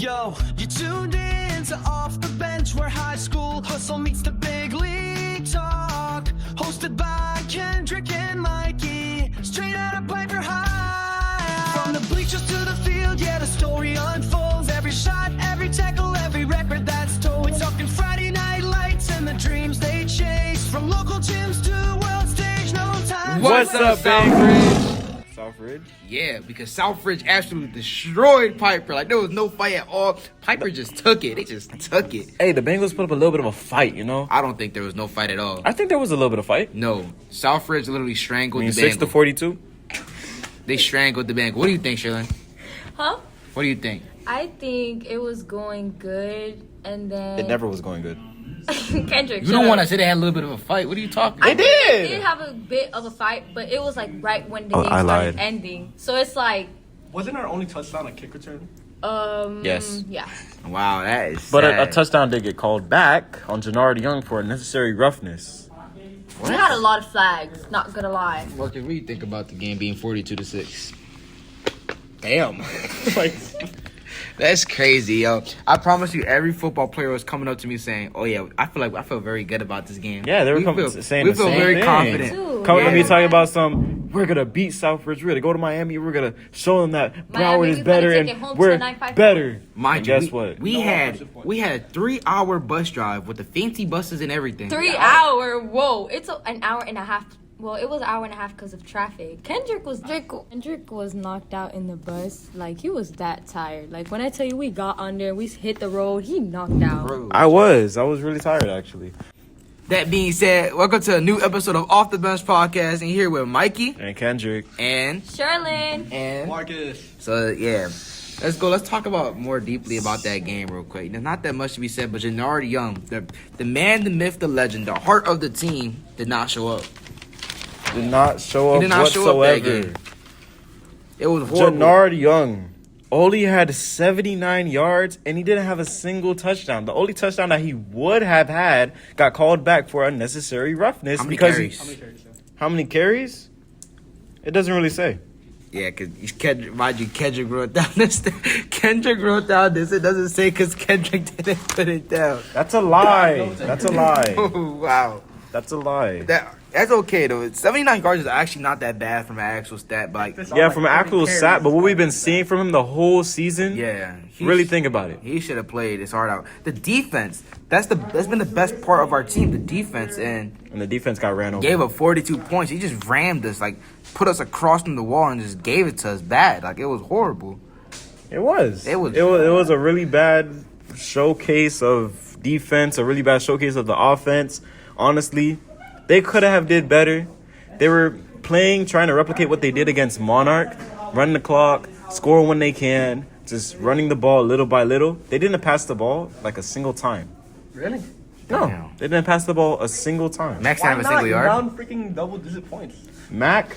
Yo, you tuned in to Off the Bench, where high school hustle meets the big league talk. Hosted by Kendrick and Mikey, straight out of Piper High. From the bleachers to the field, yeah, the story unfolds. Every shot, every tackle, every record that's told. We're talking Friday night lights and the dreams they chase. From local gyms to world stage, no time. What's up, Southridge? Southridge? Yeah, because Southridge absolutely destroyed Piper. Like, there was no fight at all. Piper just took it. They just took it. Hey, the Bengals put up a little bit of a fight, you know? I don't think there was no fight at all. I think there was a little bit of fight. No. Southridge literally strangled the Bengals. 6 to 42? They strangled the Bengals. What do you think, Shaylin? Huh? What do you think? I think it was going good, and then It never was going good. Kendrick. You don't want to say they had a little bit of a fight. What are you talking about? They did have a bit of a fight, but it was like right when the game started ending. So it's like, wasn't our only touchdown a kick return? Yes. Yeah. Wow, that is But sad. a touchdown did get called back on Jannard Young for unnecessary roughness. We had a lot of flags. Not gonna lie. Marcus, what do you think about the game being 42-6? Damn. Like, That's crazy, yo. I promise you, every football player was coming up to me saying, "Oh yeah, I feel very good about this game." yeah, they were saying the same very thing. confident. Coming to me Yeah. talking about we're going to beat Southridge, we're going to go to Miami, we're going to show them that Broward is better and we're better. Mind and you, guess what? We had a 3-hour bus drive with the fancy buses and everything. 3 hour. Whoa! It's an hour and a half. Well, it was an hour and a half because of traffic. Kendrick was knocked out in the bus. Like, he was that tired. Like, when I tell you we got under, we hit the road, he knocked out. Bro. I was really tired, actually. That being said, welcome to a new episode of Off the Bench Podcast, and here with Mikey And Kendrick. and Sherlyn. Marcus. So yeah, let's go. Let's talk about more deeply about that game real quick. There's not that much to be said, but Jannard Young, the man, the myth, the legend, the heart of the team, did not show up. Did not show up He did not show up that whatsoever. game. It was horrible. Jannard Young only had 79 yards, and he didn't have a single touchdown. The only touchdown that he would have had got called back for unnecessary roughness. How many because carries? How many carries? It doesn't really say. Yeah, because Kendrick wrote down this. Kendrick wrote down this. It doesn't say because Kendrick didn't put it down. That's a lie. That's a lie. Wow. That's a lie. That's okay, though. 79 yards is actually not that bad from an actual stat. But like, Yeah, from an actual stat, but what we've been seeing from him the whole season, yeah. really think about it. He should have played his heart out. The defense, that's been the best part of our team, the defense, and the defense got ran over. gave up 42 points. He just rammed us, like put us across from the wall and just gave it to us bad. Like, it was horrible. It was It was a really bad showcase of defense, a really bad showcase of the offense. Honestly, they could have did better. They were trying to replicate what they did against Monarch, running the clock, score when they can, just running the ball little by little. They didn't pass the ball like a single time. Really? No, Damn. they didn't pass the ball a single time. Max didn't have a single yard. Down freaking double-digit points. Max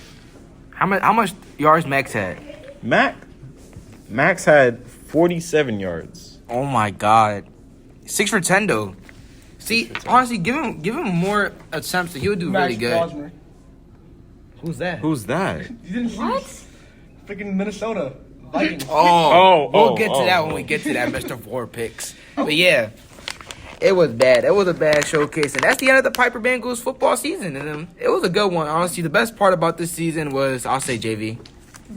How much yards Max had? Max had 47 yards. Oh my God, 6 for 10 though. See, honestly, give him more attempts, and he would do really good. Crosmer. Who's that? Who's that? You didn't see What? freaking Minnesota Vikings. We'll get to that when we get to that, Mr. Four Picks. But yeah, it was bad. It was a bad showcase, and that's the end of the Piper Bengals football season. And it was a good one, honestly. The best part about this season was, I'll say, JV.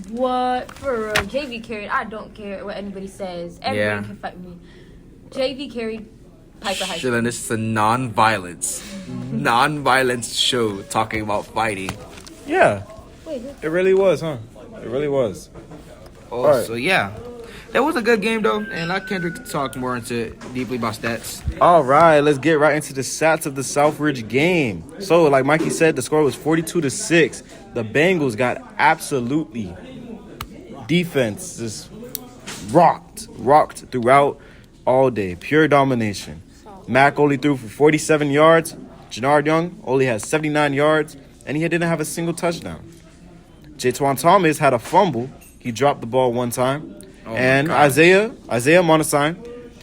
What? For real. JV carried. I don't care what anybody says. Everyone can fight me. JV carried Piper High School. Chillin', this is a non-violence show talking about fighting. Yeah, Wait, it really was, huh? It really was. Oh, All right. so yeah. That was a good game, though, and I Kendrick talk more into deeply about stats. All right, let's get right into the stats of the Southridge game. So, like Mikey said, the score was 42-6. The Bengals got absolutely defense just rocked throughout all day. Pure domination. Mac only threw for 47 yards. Jannard Young only has 79 yards, and he didn't have a single touchdown. Jaytwan Thomas had a fumble. He dropped the ball one time. Oh and Isaiah Monestein,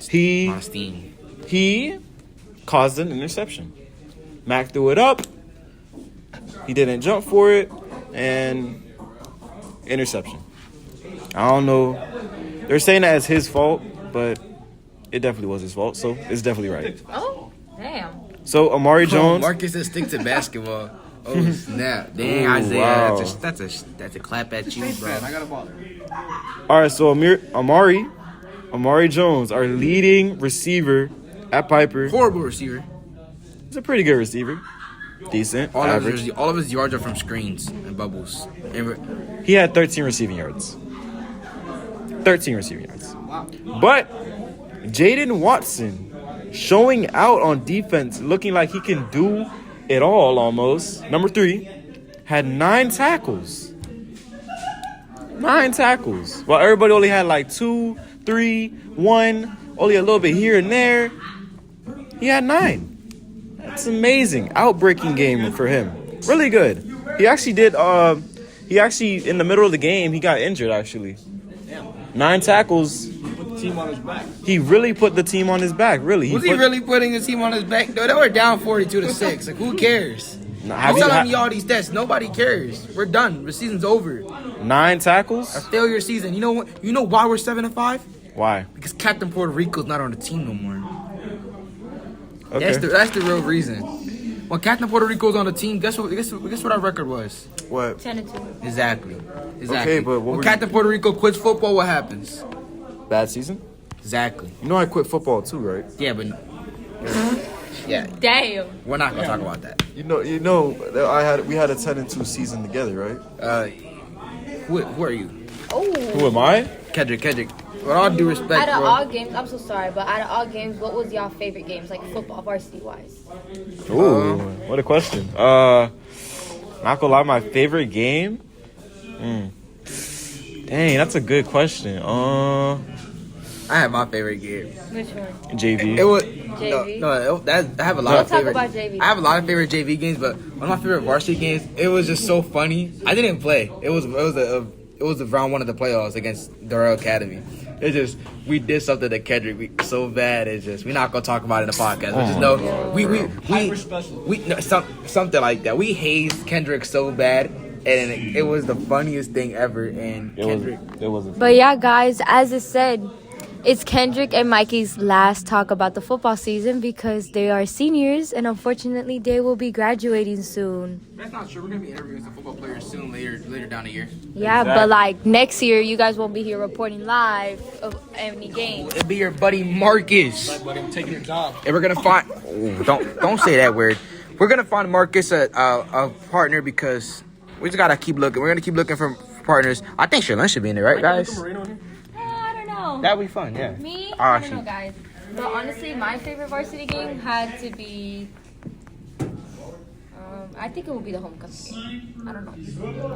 he caused an interception. Mac threw it up. He didn't jump for it, and interception. I don't know. They're saying that it's his fault, but it definitely was his fault, so it's definitely right. Oh, damn. So Amari Jones. Marcus said stick to basketball. Oh snap! Dang, Ooh, Isaiah, wow. that's a clap at you, bro. I got a baller. All right, so Amari Jones, our leading receiver at Piper. Horrible receiver. He's a pretty good receiver. Decent, average. All of his yards are from screens and bubbles. And He had 13 receiving yards. 13 receiving yards. But Jaden Watson showing out on defense, looking like he can do it all almost. Number 3 had 9 tackles. 9 tackles. While everybody only had like 2, 3, 1, only a little bit here and there. He had 9. That's amazing. Outbreaking game for him. Really good. He actually did in the middle of the game, he got injured actually. 9 tackles. Put the team on his back. He really put the team on his back, really. was he really putting his team on his back? No, they were down 42-6. Like, who cares? Have I'm you telling me all these stats. Nobody cares. We're done. The season's over. 9 tackles? A failure season. You know what? You know why we're 7-5? Why? Because Captain Puerto Rico's not on the team no more. Okay. That's the real reason. When Captain Puerto Rico's on the team, guess what our record was? What? 10-2. Exactly. Okay, but when Captain Puerto Rico quits football, what happens? Bad season? Exactly. You know I quit football too, right? Yeah, but yeah, Damn. we're not gonna talk about that. You know we had a 10-2 season together, right? Who are you? Oh. Who am I? Kendrick. With all due respect, Out of bro. all games, I'm so sorry, but out of all games, what was y'all favorite games, like football, varsity wise? Ooh, what a question. Not gonna lie, my favorite game? Dang, that's a good question. I had my favorite game. Which one? JV. It was JV? I have a lot of Talk favorite. about JV. I have a lot of favorite JV games, but one of my favorite varsity games. It was just so funny. I didn't play. It was the round 1 of the playoffs against Broward Academy. It's just we did something to Kendrick so bad. It's just we're not gonna talk about it in the podcast. We just know we no, something like that. We hazed Kendrick so bad, and it was the funniest thing ever. And Kendrick, It wasn't. But yeah, guys, as it said, it's Kendrick and Mikey's last talk about the football season because they are seniors and unfortunately they will be graduating soon. that's not true. We're gonna be interviewing some football players soon later down the year. Yeah, but like next year, you guys won't be here reporting live of any games. It'll be your buddy Marcus. But I'm taking your job. And we're gonna find. Ooh, don't say that word. We're gonna find Marcus a partner because we just gotta keep looking. We're gonna keep looking for partners. I think Sherlyn should be in there, right, guys? I don't know. That'd be fun, yeah. Me? Oh, I don't know, guys. But honestly, my favorite varsity game had to be. I think it would be the homecoming game. I don't know.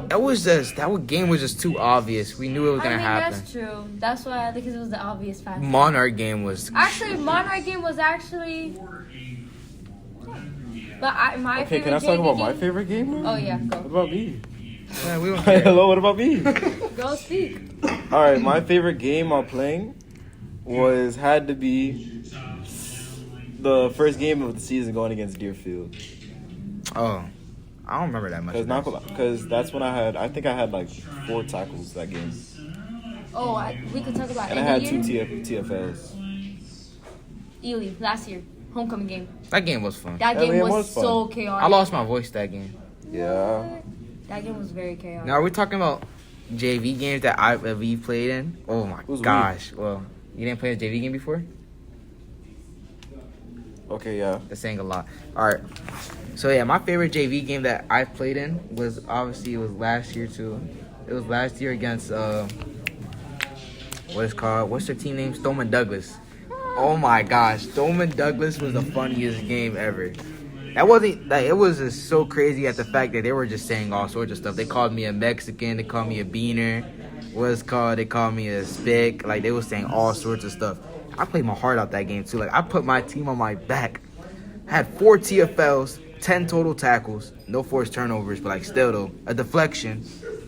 That game was just too obvious. We knew it was gonna happen. That's true. That's why, because it was the obvious fact. Monarch game was. Actually, Monarch game was actually. But my Okay, favorite can I talk about JV my game- favorite game now? Oh yeah, go. What about me? Man, we don't care. Hello, what about me? Go speak. All right, my favorite game I'm playing had to be the first game of the season going against Deerfield. Oh, I don't remember that much. Because that's when I think I had like 4 tackles that game. Oh, we could talk about And I had any 2 year. TFLs. Ely last year, homecoming game. That game was fun. That I mean, game it was was fun. so chaotic. I lost my voice that game. Yeah. That game was very chaotic. Now are we talking about JV games that we played in? Oh my Who's we? gosh! Well, you didn't play a JV game before? Okay, yeah. That's saying a lot. All right. So yeah, my favorite JV game that I played in was obviously it was last year too. It was last year against what's their team name? Stoneman Douglas. Oh my gosh, Stoneman Douglas was the funniest game ever. That wasn't like it was just so crazy at the fact that they were just saying all sorts of stuff. They called me a Mexican. They called me a beaner. They called me a spick. Like they was saying all sorts of stuff. I played my heart out that game too. Like I put my team on my back. I had 4 TFLs, 10 total tackles, no forced turnovers, but like still though, a deflection,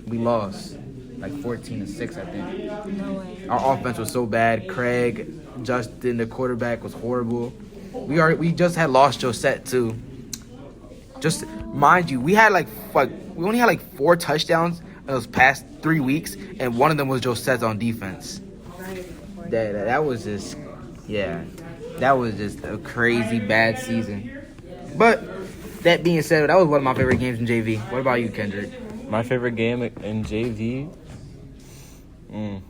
we lost. Like 14-6, I think. No way. Our offense was so bad. Craig, Justin, the quarterback was horrible. We just had lost Josette too. Just mind you, we only had like 4 touchdowns in those past 3 weeks, and one of them was Josette's on defense. That was just, yeah, that was just a crazy bad season. But that being said, that was one of my favorite games in JV. What about you, Kendrick? My favorite game in JV? I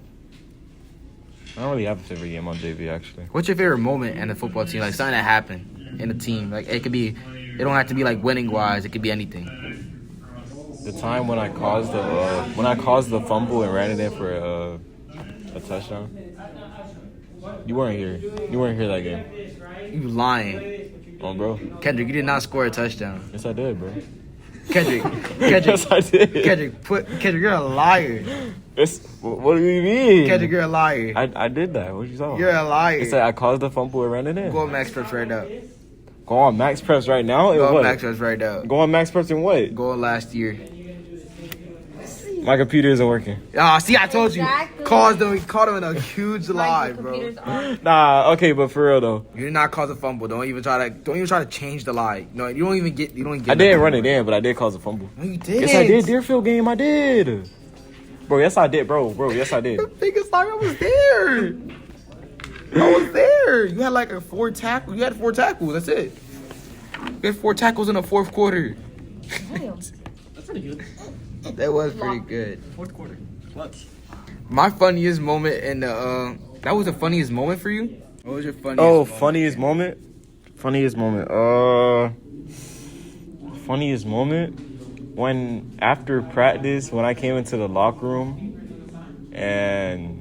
don't really have a favorite game on JV, actually. What's your favorite moment in the football team? Like something that happened in the team. Like it could be, it don't have to be like winning wise. It could be anything. The time when I caused the fumble and ran it in for a touchdown. You weren't here. You weren't here that game. You lying, Oh, bro. Kendrick? You did not score a touchdown. Yes, I did, bro. Kendrick, Yes, I did. Kendrick, you're a liar. What do you mean? Kendrick, you're a liar. I did that. What you talking You're about? a liar. It said I caused the fumble and ran it in. Go on Max Preps right now. Go on Max Preps right now? Go on What? Max Preps right now. Go on Max Preps and what? Go on last year. My computer isn't working. Ah, see, I told you. Exactly. Caught him in a huge lie, bro. Computers are. Nah, okay, but for real though. You did not cause a fumble. Don't even try to change the lie. No, you don't even get. I didn't run it in, but I did cause a fumble. No, you did. Yes, I did. Deerfield game, I did. Bro, yes, I did, bro. Yes, I did. The biggest lie. I was there. I was there. You had like a 4 tackle. You had 4 tackles. That's it. You had 4 tackles in the fourth quarter. That's pretty good. That was pretty good. Fourth quarter. Clutch. My funniest moment in the that was the funniest moment for you. What was your funniest? Oh, moment? funniest moment? Funniest moment? When after practice, when I came into the locker room and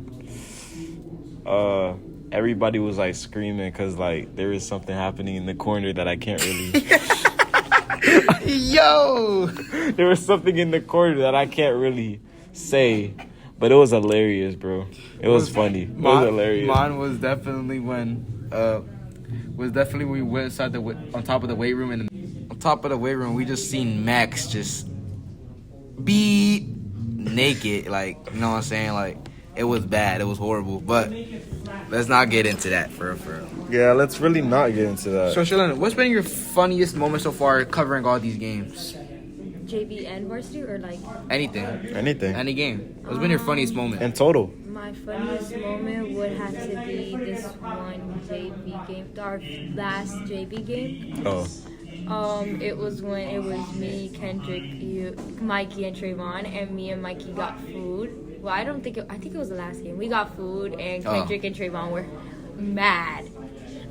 everybody was like screaming because like there was something happening in the corner that I can't really Yo. there was something in the corner that I can't really say, but it was hilarious, bro. It was funny. It was hilarious. Mine was definitely when we went inside on top of the weight room, and on top of the weight room we just seen Max just be naked, like, you know what I'm saying? Like, it was bad. It was horrible. But let's not get into that for real. Yeah, let's really not get into that. So, Shalana, what's been your funniest moment so far covering all these games? JV and varsity or like Anything. Anything. Any game. What's been your funniest moment? In total. my funniest moment would have to be this one JV game, our last JV game. Oh. It was when it was me, Kendrick, you, Mikey, and Trayvon, and me and Mikey got food. Well, I think it was the last game. We got food, and Kendrick and Trayvon were mad.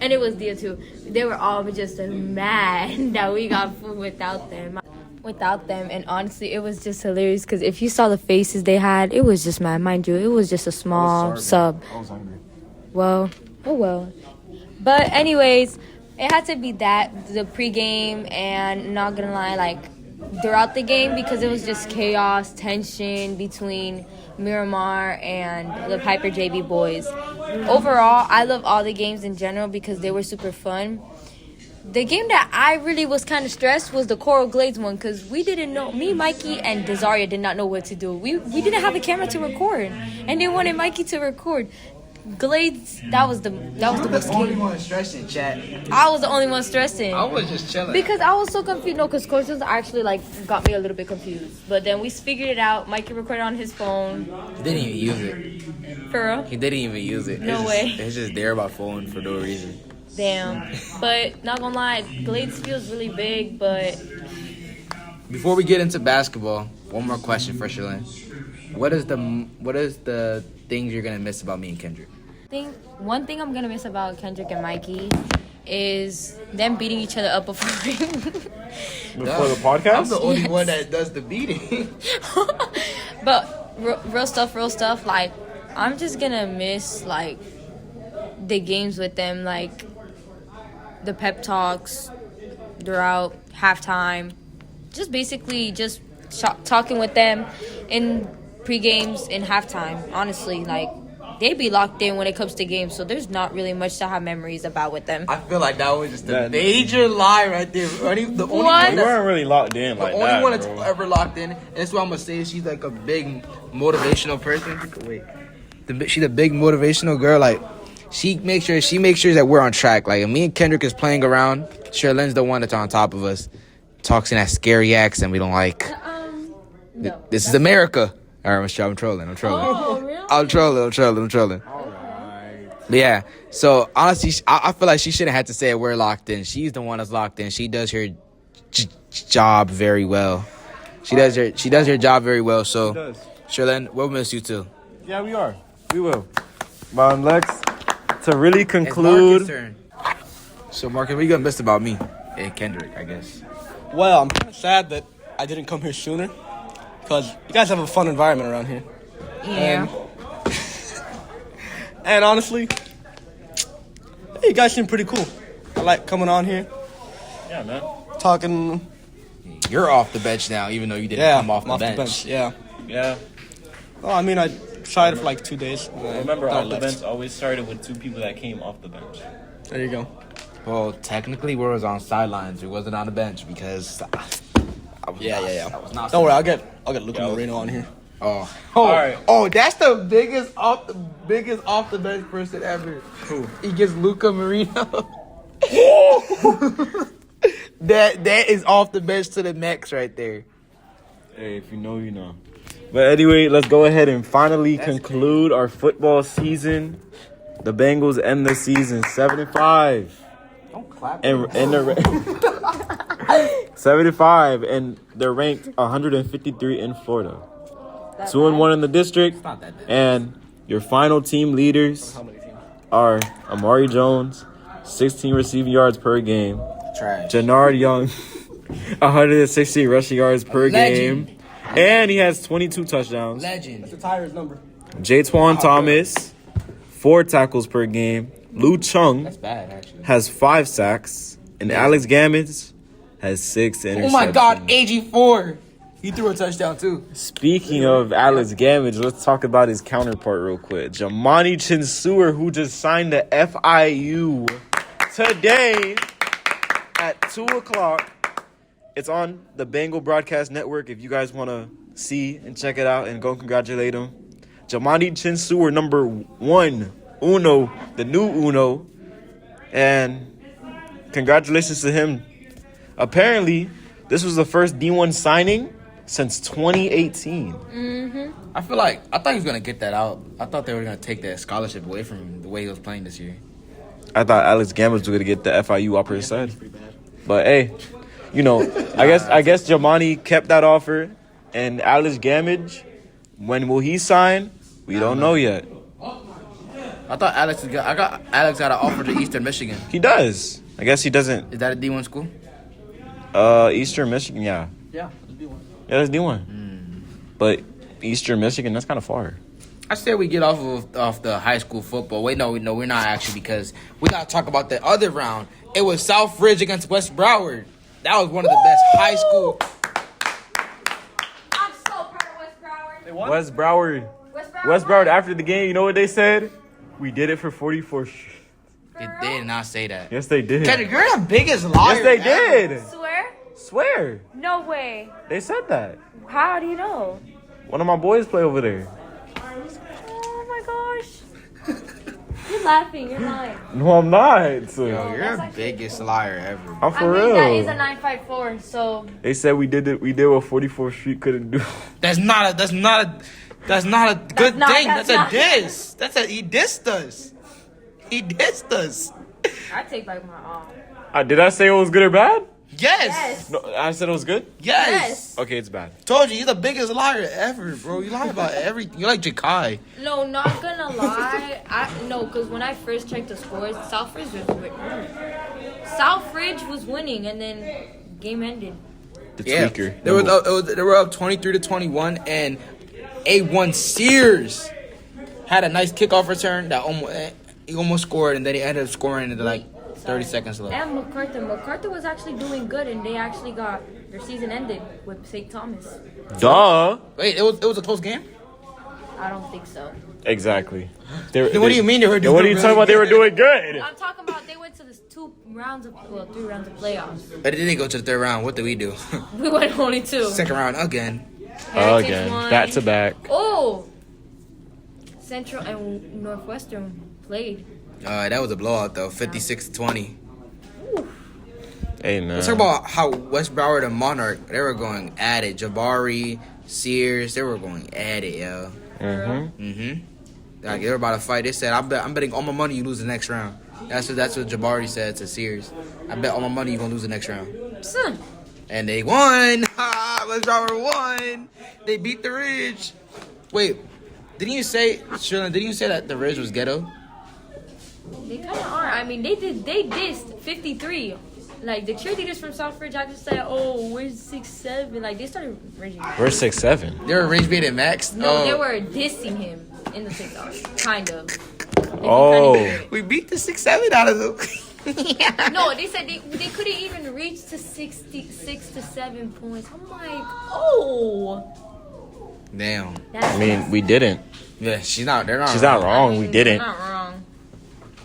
And it was Dia too. They were all just mad that we got food without them. And honestly, it was just hilarious because if you saw the faces they had, it was just mad. Mind you, it was just a small sub. I was hungry. Well, oh well. But anyways, it had to be that, the pregame, and not gonna lie, like throughout the game, because it was just chaos, tension between Miramar and the Piper JB boys. Overall, I love all the games in general because they were super fun. The game that I really was kind of stressed was the Coral Glades one because we didn't know, me, Mikey, and Desaria did not know what to do. We didn't have a camera to record, and they wanted Mikey to record. Glades, that was the most the only one stressing, chat. I was the only one stressing. I was just chilling. Because I was so confused. No, because Corson's actually like got me a little bit confused. But then we figured it out. Mikey recorded on his phone. He didn't even use it. For real? He didn't even use it. No way. It's just there by phone for no reason. Damn. But not gonna lie, Glades feels really big, but Before we get into basketball, one more question for Shalane. What is the things you're gonna miss about me and Kendrick? one thing I'm gonna miss about Kendrick and Mikey is them beating each other up before Before the podcast? I'm the only one that does the beating. But real stuff, like I'm just gonna miss like the games with them, like the pep talks throughout halftime, just basically just talking with them in pre-games and halftime. Honestly, like they be locked in when it comes to games, so there's not really much to have memories about with them. I feel like that was just a major lie right there. The only We one weren't really locked in like the that, only one that's bro. ever locked in, and that's what I'm gonna say. She's like a big motivational person. She's a big motivational girl. Like she makes sure that we're on track. Like if me and Kendrick is playing around, Sherlin's the one that's on top of us, talks in that scary accent we don't like. No. This is America. All right, I'm trolling. Oh, really? I'm trolling. Alright. But yeah, so honestly, I feel like she shouldn't have to say it. We're locked in. She's the one that's locked in. She does her job very well. She does her job very well. So, Sherlyn, we'll miss you too. Yeah, we are. We will. But Lex, to really It's Marcus' conclude. turn. So, Marcus, what you gonna miss about me and Kendrick? I guess. Well, I'm kind of sad that I didn't come here sooner, because you guys have a fun environment around here. Yeah. And honestly, hey, you guys seem pretty cool. I like coming on here, Yeah, man. talking. You're off the bench now, even though you didn't come off I'm the bench. Yeah. Yeah. Well, I mean, I tried it for like 2 days. and I Remember, thought off the left. bench always started with 2 people that came off the bench. There you go. Well, technically, we was on sidelines. We wasn't on the bench because I was not. Don't worry, I'll get Luca Moreno on here. Oh, right. Oh, that's the biggest off the bench person ever. Who? He gets Luca Marino. that is off the bench to the max right there. Hey, if you know, you know. But anyway, let's go ahead and finally conclude our football season. The Bengals end the season 7-5. Don't clap. And they're 75, and they're ranked 153 in Florida. 2-1 in the district, not that bad. and your final team leaders are Amari Jones, 16 receiving yards per game. Trash. Jannard Young, 160 rushing yards per Legend. game, and he has 22 touchdowns. Legend. The Tyrus number. Jatwan Thomas, 4 tackles per game. Lou Chung That's bad, actually. has 5 sacks, and Alex Gammons has 6 interceptions. Oh my God, AG4. He threw a touchdown too. Speaking of Alex Gammage, let's talk about his counterpart real quick. Jamani Chinsuer, who just signed the FIU today at 2 o'clock. It's on the Bengal Broadcast Network if you guys want to see and check it out and go congratulate him. Jamani Chinsuer, number 1, Uno, the new Uno. And congratulations to him. Apparently, this was the first D1 signing since 2018. I feel like I thought he was gonna get that out. I thought they were gonna take that scholarship away from him the way he was playing this year. I thought Alex Gammage was going to get the FIU offer his side. But hey, you know, I guess Jamani kept that offer, and Alex Gammage, when will he sign? We don't know yet. I thought Alex got an offer to Eastern Michigan. He does. I guess he doesn't. Is that a D1 school? Eastern Michigan, yeah. Yeah, let's do one. Yeah, that's D1. But Eastern Michigan, that's kind of far. I said we get off the high school football. Wait, no, we're not actually, because we gotta talk about the other round. It was Southridge against West Broward. That was one of the best high school. I'm so proud of West Broward. They won? West Broward. West Broward, after the game, you know what they said? We did it for 44. They did not say that. Yes, they did. Kendrick, you're the biggest liar. Yes, they ever. did. Swear? Swear. No way. They said that. How do you know? One of my boys play over there. Oh my gosh. You're laughing. You're lying. No, I'm not. Yo, you're That's the actually- biggest liar ever. I'm for I mean, real. that is a 954, so They said we did it. We did what 44th Street couldn't do. That's not a good not- thing. that's That's a not- diss. He dissed us. He dissed us. I take back my arm. Did I say it was good or bad? Yes. Yes. No, I said it was good. Yes. Okay, it's bad. Told you, you're the biggest liar ever, bro. You lie about everything. You're like Jakai. No, not gonna lie. Because when I first checked the scores, Southridge was winning, and then game ended. The Yeah. tweaker. They were up 23-21, and A1 Sears had a nice kickoff return that he almost scored, and then he ended up scoring in like 30 seconds left. And MacArthur was actually doing good, and they actually got their season ended with St. Thomas. Duh. Wait, it was a close game? I don't think so. Exactly. Then what do you mean they were doing What are you talking about? They were doing good. I'm talking about they went to the 3 rounds of playoffs. But they didn't go to the third round. What did we do? We went only 2. Second round again. Heritage Again, won. back to back. Oh, Central and Northwestern played. That was a blowout though, 56-20. Hey, man. Let's talk about how West Broward and Monarch, they were going at it. Jabari, Sears, they were going at it, yo. Mm-hmm. Mm-hmm. Like, they were about to fight. They said, I'm betting all my money you lose the next round. That's what Jabari said to Sears. I bet all my money you're going to lose the next round. Son. And they won. West Broward won. They beat the Ridge. Wait, didn't you say that the Ridge was ghetto? They kind of are. I mean, they dissed 53. Like, the cheerleaders from Southridge, I just said, oh, we're 6'7". Like, they started raging. We're 6'7". They were Ridge beating Max? No, they were dissing him in the TikTok. Kind of. Oh. We beat the 6'7" out of them. No, they said they couldn't even reach to 6 to 7 points. I'm like, oh. Damn. I mean, we didn't. Yeah, she's not wrong. We didn't. Not wrong.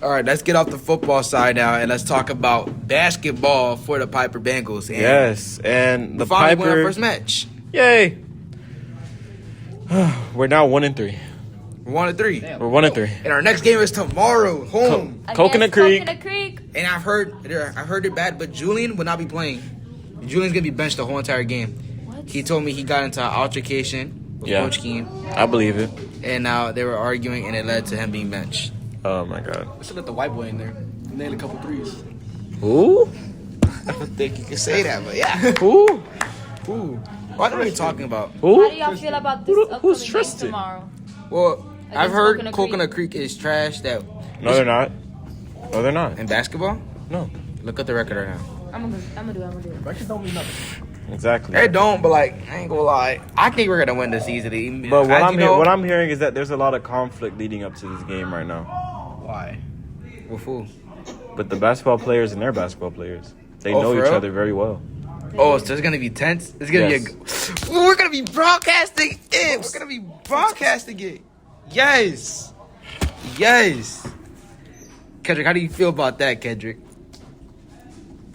All right, let's get off the football side now, and let's talk about basketball for the Piper Bengals. And Yes, and the finally won our Piper. first match. Yay! We're now 1-3. We're 1-3. We're 1-3. And our next game is tomorrow, home. Coconut Creek. Coconut Creek. And I've heard it bad, but Julian will not be playing. Julian's gonna be benched the whole entire game. What? He told me he got into an altercation with Coach Keem, I believe it. and now they were arguing, and it led to him being benched. Oh my god. Let's let the white boy in there. Nail a couple threes. Who? I don't think you can say that, but yeah. Who? What are we talking about? How Who? do y'all feel about this Who's upcoming game Tristan? tomorrow? Well, I've heard Coconut Coconut Creek is trash. That No, they're not. No, they're not. in basketball. No. Look at the record right now. I'm gonna do it. Records don't mean nothing. Exactly. They don't, but like I ain't gonna lie. I think we're gonna win this easily. But As what I'm hearing is that there's a lot of conflict leading up to this game right now. Why? With who? But the basketball players and their basketball players, they Oh, know for each real? other very well. Oh, so it's gonna be tense. It's gonna Yes. be we're gonna be broadcasting it. We're gonna be broadcasting it. Yes. Kendrick, how do you feel about that, Kendrick?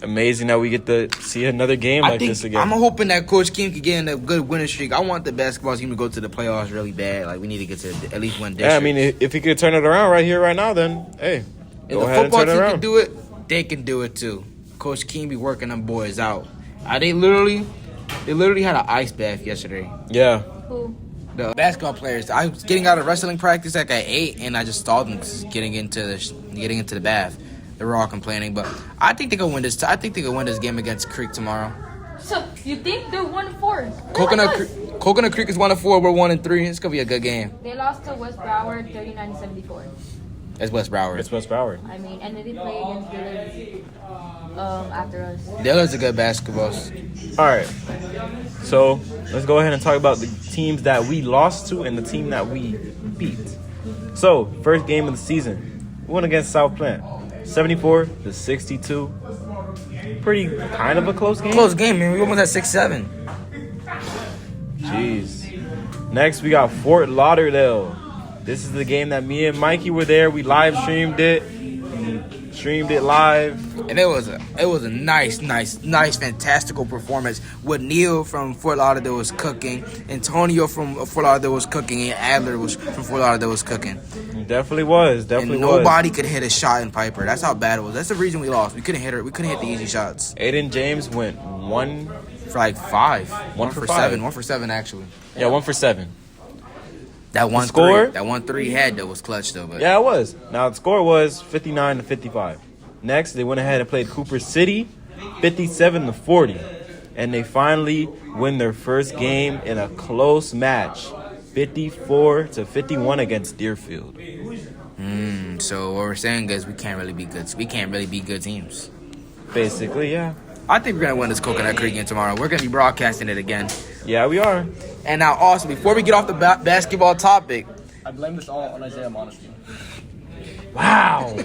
Amazing that we get to see another game like this again. I'm hoping that Coach Kim can get in a good winning streak. I want the basketball team to go to the playoffs really bad. Like we need to get to at least one district. Yeah, I mean, if he could turn it around right here, right now, then hey, if go the ahead and football turn it team around. can do it, they can do it too. Coach Kim be working them boys out. They literally had an ice bath yesterday. Yeah, Who? The basketball players. I was getting out of wrestling practice like at 8, and I just stalled them getting into the bath. They were all complaining, but I think they can win this. I think they can win this game against Creek tomorrow. So you think they're 1-4? Coconut Creek is 1-4. We're 1-3. It's gonna be a good game. They lost to West Broward 39-74. That's West Broward. it's West Broward. I mean, and then they play against Village after us. Dillard's a good basketball. All right, so let's go ahead and talk about the teams that we lost to and the team that we beat. So first game of the season, we went against South Plant, 74-62. Pretty kind of a close game. Close game, man. We almost had 6-7. Jeez. Next, we got Fort Lauderdale. This is the game that me and Mikey were there. We live streamed it. Streamed it live. And it was a nice, fantastical performance. What Neil from Fort Lauderdale was cooking, Antonio from Fort Lauderdale was cooking, and Adler was from Fort Lauderdale was cooking. Definitely was. And nobody could hit a shot in Piper. That's how bad it was. That's the reason we lost. We couldn't hit her. We couldn't hit the easy shots. Aiden James went 1 For like 5. 1 for 7. 5. 1 for 7 actually. Yeah, 1 for 7. That one score? That 1-3 he had though was clutch though. But Yeah, it was. Now the score was 59-55. Next, they went ahead and played Cooper City, 57-40, and they finally win their first game in a close match, 54-51 against Deerfield. So what we're saying is we can't really be good. We can't really be good teams. Basically, yeah. I think we're gonna win this Coconut Creek game tomorrow. We're gonna be broadcasting it again. Yeah, we are. And now also before we get off the basketball topic, I blame this all on Isaiah Modesty. Wow.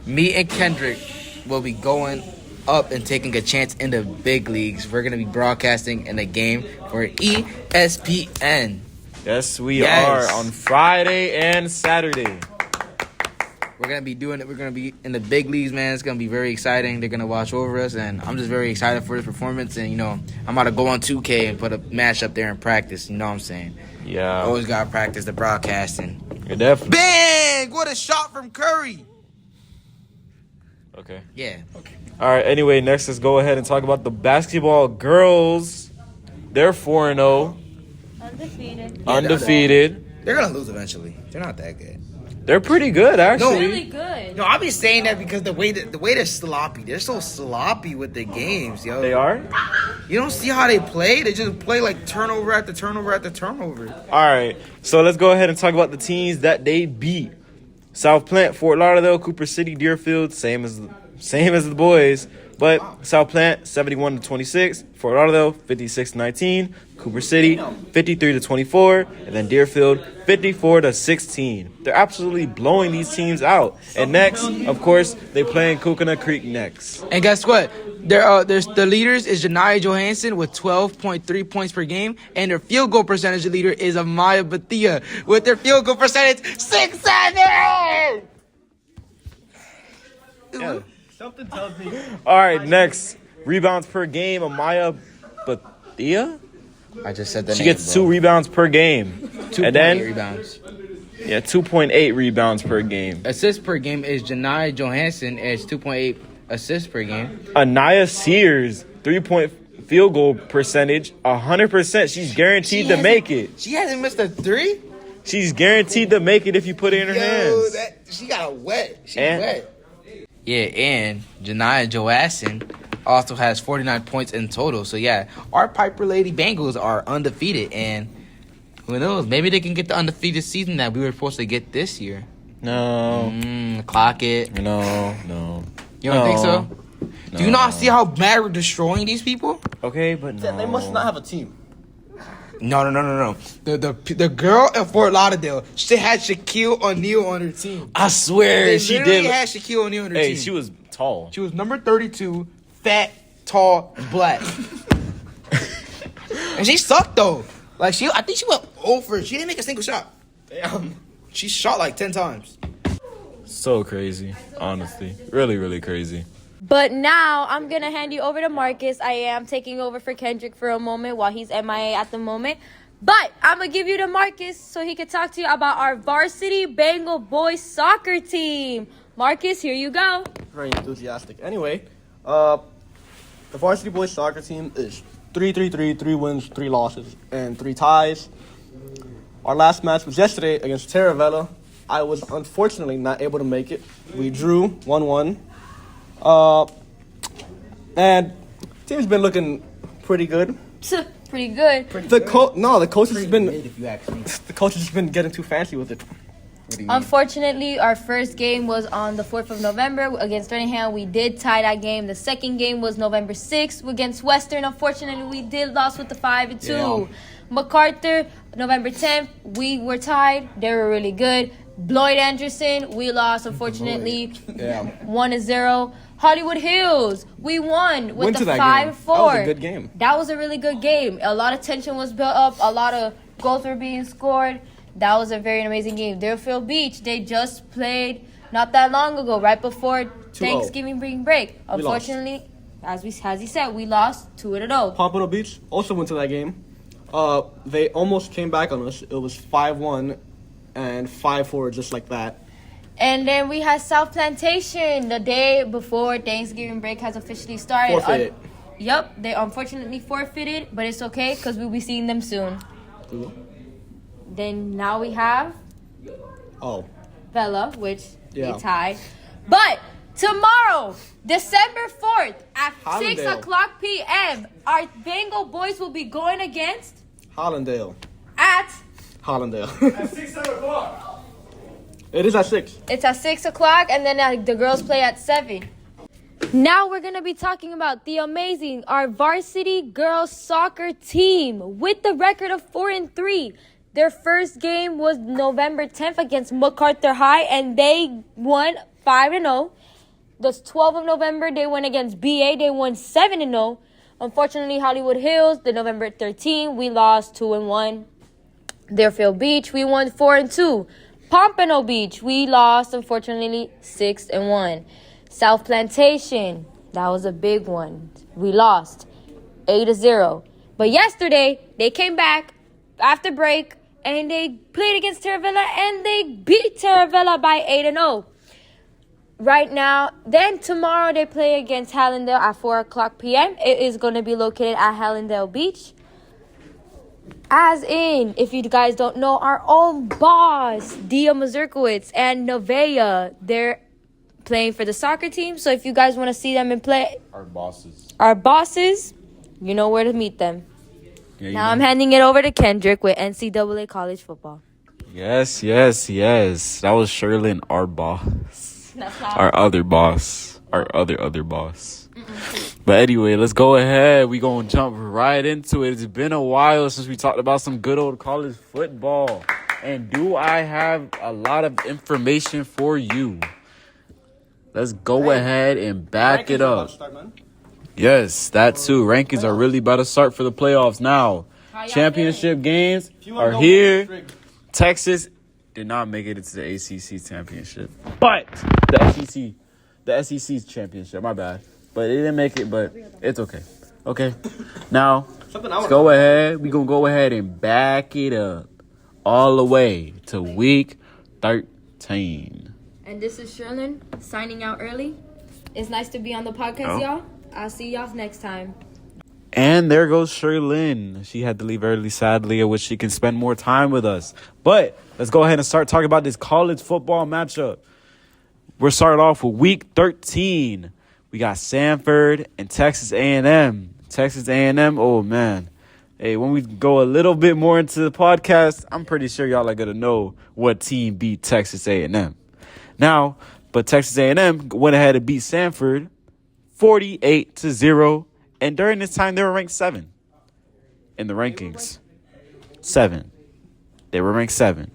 me and Kendrick will be going up and taking a chance in the big leagues. We're gonna be broadcasting in a game for ESPN. Yes, we Yes. are on Friday and Saturday. We're gonna be doing it. We're gonna be in the big leagues, man. It's gonna be very exciting. They're gonna watch over us, and I'm just very excited for this performance. And I'm about to go on 2K and put a match up there and practice. You know what I'm saying? Yeah. Always gotta practice the broadcasting. You're definitely. Bang! What a shot from Curry. Okay. Yeah. All right, anyway, next let's go ahead and talk about the basketball girls. They're 4-0, Undefeated. undefeated. They're gonna lose eventually. They're not that good. They're pretty good, actually. Really good. No, I'll be saying that because the way they're sloppy. They're so sloppy with the games, yo. They are? You don't see how they play? They just play like turnover after turnover after turnover. All right. So let's go ahead and talk about the teams that they beat. South Plant, Fort Lauderdale, Cooper City, Deerfield, same as the boys. But South Plant 71-26, Fort Lauderdale 56-19, Cooper City 53-24, and then Deerfield 54-16. They're absolutely blowing these teams out. And next, of course, they play in Coconut Creek next. And guess what? There's the leaders is Janiyah Johansson with 12.3 points per game, and their field goal percentage leader is Amaya Bathia with their field goal percentage 6-7. Yeah. Something tells me. All right, next. Rebounds per game, Amaya Bathia? I just said that. She gets 2 rebounds per game. 2.8 And then, rebounds. yeah, 2.8 rebounds per game. Assists per game is Janiyah Johansson as 2.8 assists per game. Anaya Sears, 3-point field goal percentage, 100%. She's guaranteed to make it. She hasn't missed a 3? She's guaranteed to make it if you put it in her hands. She got a wet. She's And- wet. Yeah, and Janiyah Johansson also has 49 points in total. So, yeah, our Piper Lady Bengals are undefeated. And who knows? Maybe they can get the undefeated season that we were supposed to get this year. No. Clock it. No. You don't think so? Do you not see how bad we're destroying these people? Okay, but no. They must not have a team. No. The girl in Fort Lauderdale, she had Shaquille O'Neal on her team. I swear They she literally did. had Shaquille O'Neal on her team. Hey, she was tall. She was number 32, fat, tall, and black. And she sucked though. Like I think she went over. She didn't make a single shot. Damn. She shot like 10 times. So crazy, honestly. Really, really crazy. But now I'm going to hand you over to Marcus. I am taking over for Kendrick for a moment while he's MIA at the moment. But I'm going to give you to Marcus so he can talk to you about our varsity Bengal boys soccer team. Marcus, here you go. Very enthusiastic. Anyway, the varsity boys soccer team is 3-3-3, 3 wins, 3 losses, and 3 ties. Our last match was yesterday against Taravella. I was unfortunately not able to make it. We drew 1-1. And team's been looking pretty good. Pretty good. The coach has been If you ask me. the coach has been getting too fancy with it. Unfortunately, our first game was on the 4th of November against Birmingham. We did tie that game. The second game was November 6th against Western. Unfortunately, we did lose with the 5-2. Yeah. MacArthur, November 10th, we were tied. They were really good. Lloyd Anderson, we lost, unfortunately, 1-0. Hollywood Hills, we won with the 5-4. That was a good game. That was a really good game. A lot of tension was built up. A lot of goals were being scored. That was a very amazing game. Deerfield Beach, they just played not that long ago, right before Thanksgiving break. Unfortunately, as he said, we lost 2-0. Pompano Beach also went to that game. They almost came back on us. It was 5-1 and 5-4, just like that. And then we had South Plantation the day before Thanksgiving break has officially started. Forfeited. Yep, they unfortunately forfeited, but it's okay because we'll be seeing them soon. Then now we have Vela, which they tied. But tomorrow, December 4th at Hollandale. 6 o'clock p.m., our Bengal boys will be going against Hollandale. at Hollandale. At 6, 7 o'clock. It is at 6. It's at 6 o'clock, and then the girls play at 7. Now we're going to be talking about the amazing, our varsity girls soccer team with the record of 4-3. Their first game was November 10th against MacArthur High, and they won 5-0. The 12th of November, they went against BA. They won 7-0. Unfortunately, Hollywood Hills, the November 13th, we lost 2-1. Deerfield Beach, we won 4-2. Pompano Beach, we lost, unfortunately, 6-1. South Plantation, that was a big one. We lost 8-0. But yesterday, they came back after break, and they played against Taravella, and they beat Taravella by 8-0. Right now, then tomorrow they play against Hallandale at 4 o'clock p.m. It is going to be located at Hallandale Beach. As in, if you guys don't know, our own boss, Dia Mazurkowitz and Nevaeh, they're playing for the soccer team. So if you guys want to see them and play, our bosses, you know where to meet them. Yeah, now I'm handing it over to Kendrick with NCAA college football. Yes. That was Sherlyn, our boss. Our other boss. Our other boss. But anyway, let's go ahead. We gonna jump right into it. It's been a while since we talked about some good old college football. And do I have a lot of information for you? Let's go ahead and back it up. Yes, that too. Rankings are really about to start for the playoffs now. Championship games are here. Texas did not make it into the ACC championship, but the SEC's championship. My bad, but they didn't make it. But it's okay. Okay, now let's go ahead. We gonna go ahead and back it up all the way to week 13. And this is Sherlyn signing out early. It's nice to be on the podcast, y'all. I'll see y'all next time. And there goes Sherlyn. She had to leave early, sadly, at which she can spend more time with us. But let's go ahead and start talking about this college football matchup. We're starting off with week 13. We got Samford and Texas A&M. Texas A&M, oh, man. Hey, when we go a little bit more into the podcast, I'm pretty sure y'all are going to know what team beat Texas A&M. Now, but Texas A&M went ahead and beat Samford 48-0. And during this time, they were ranked 7 in the rankings. 7. They were ranked 7.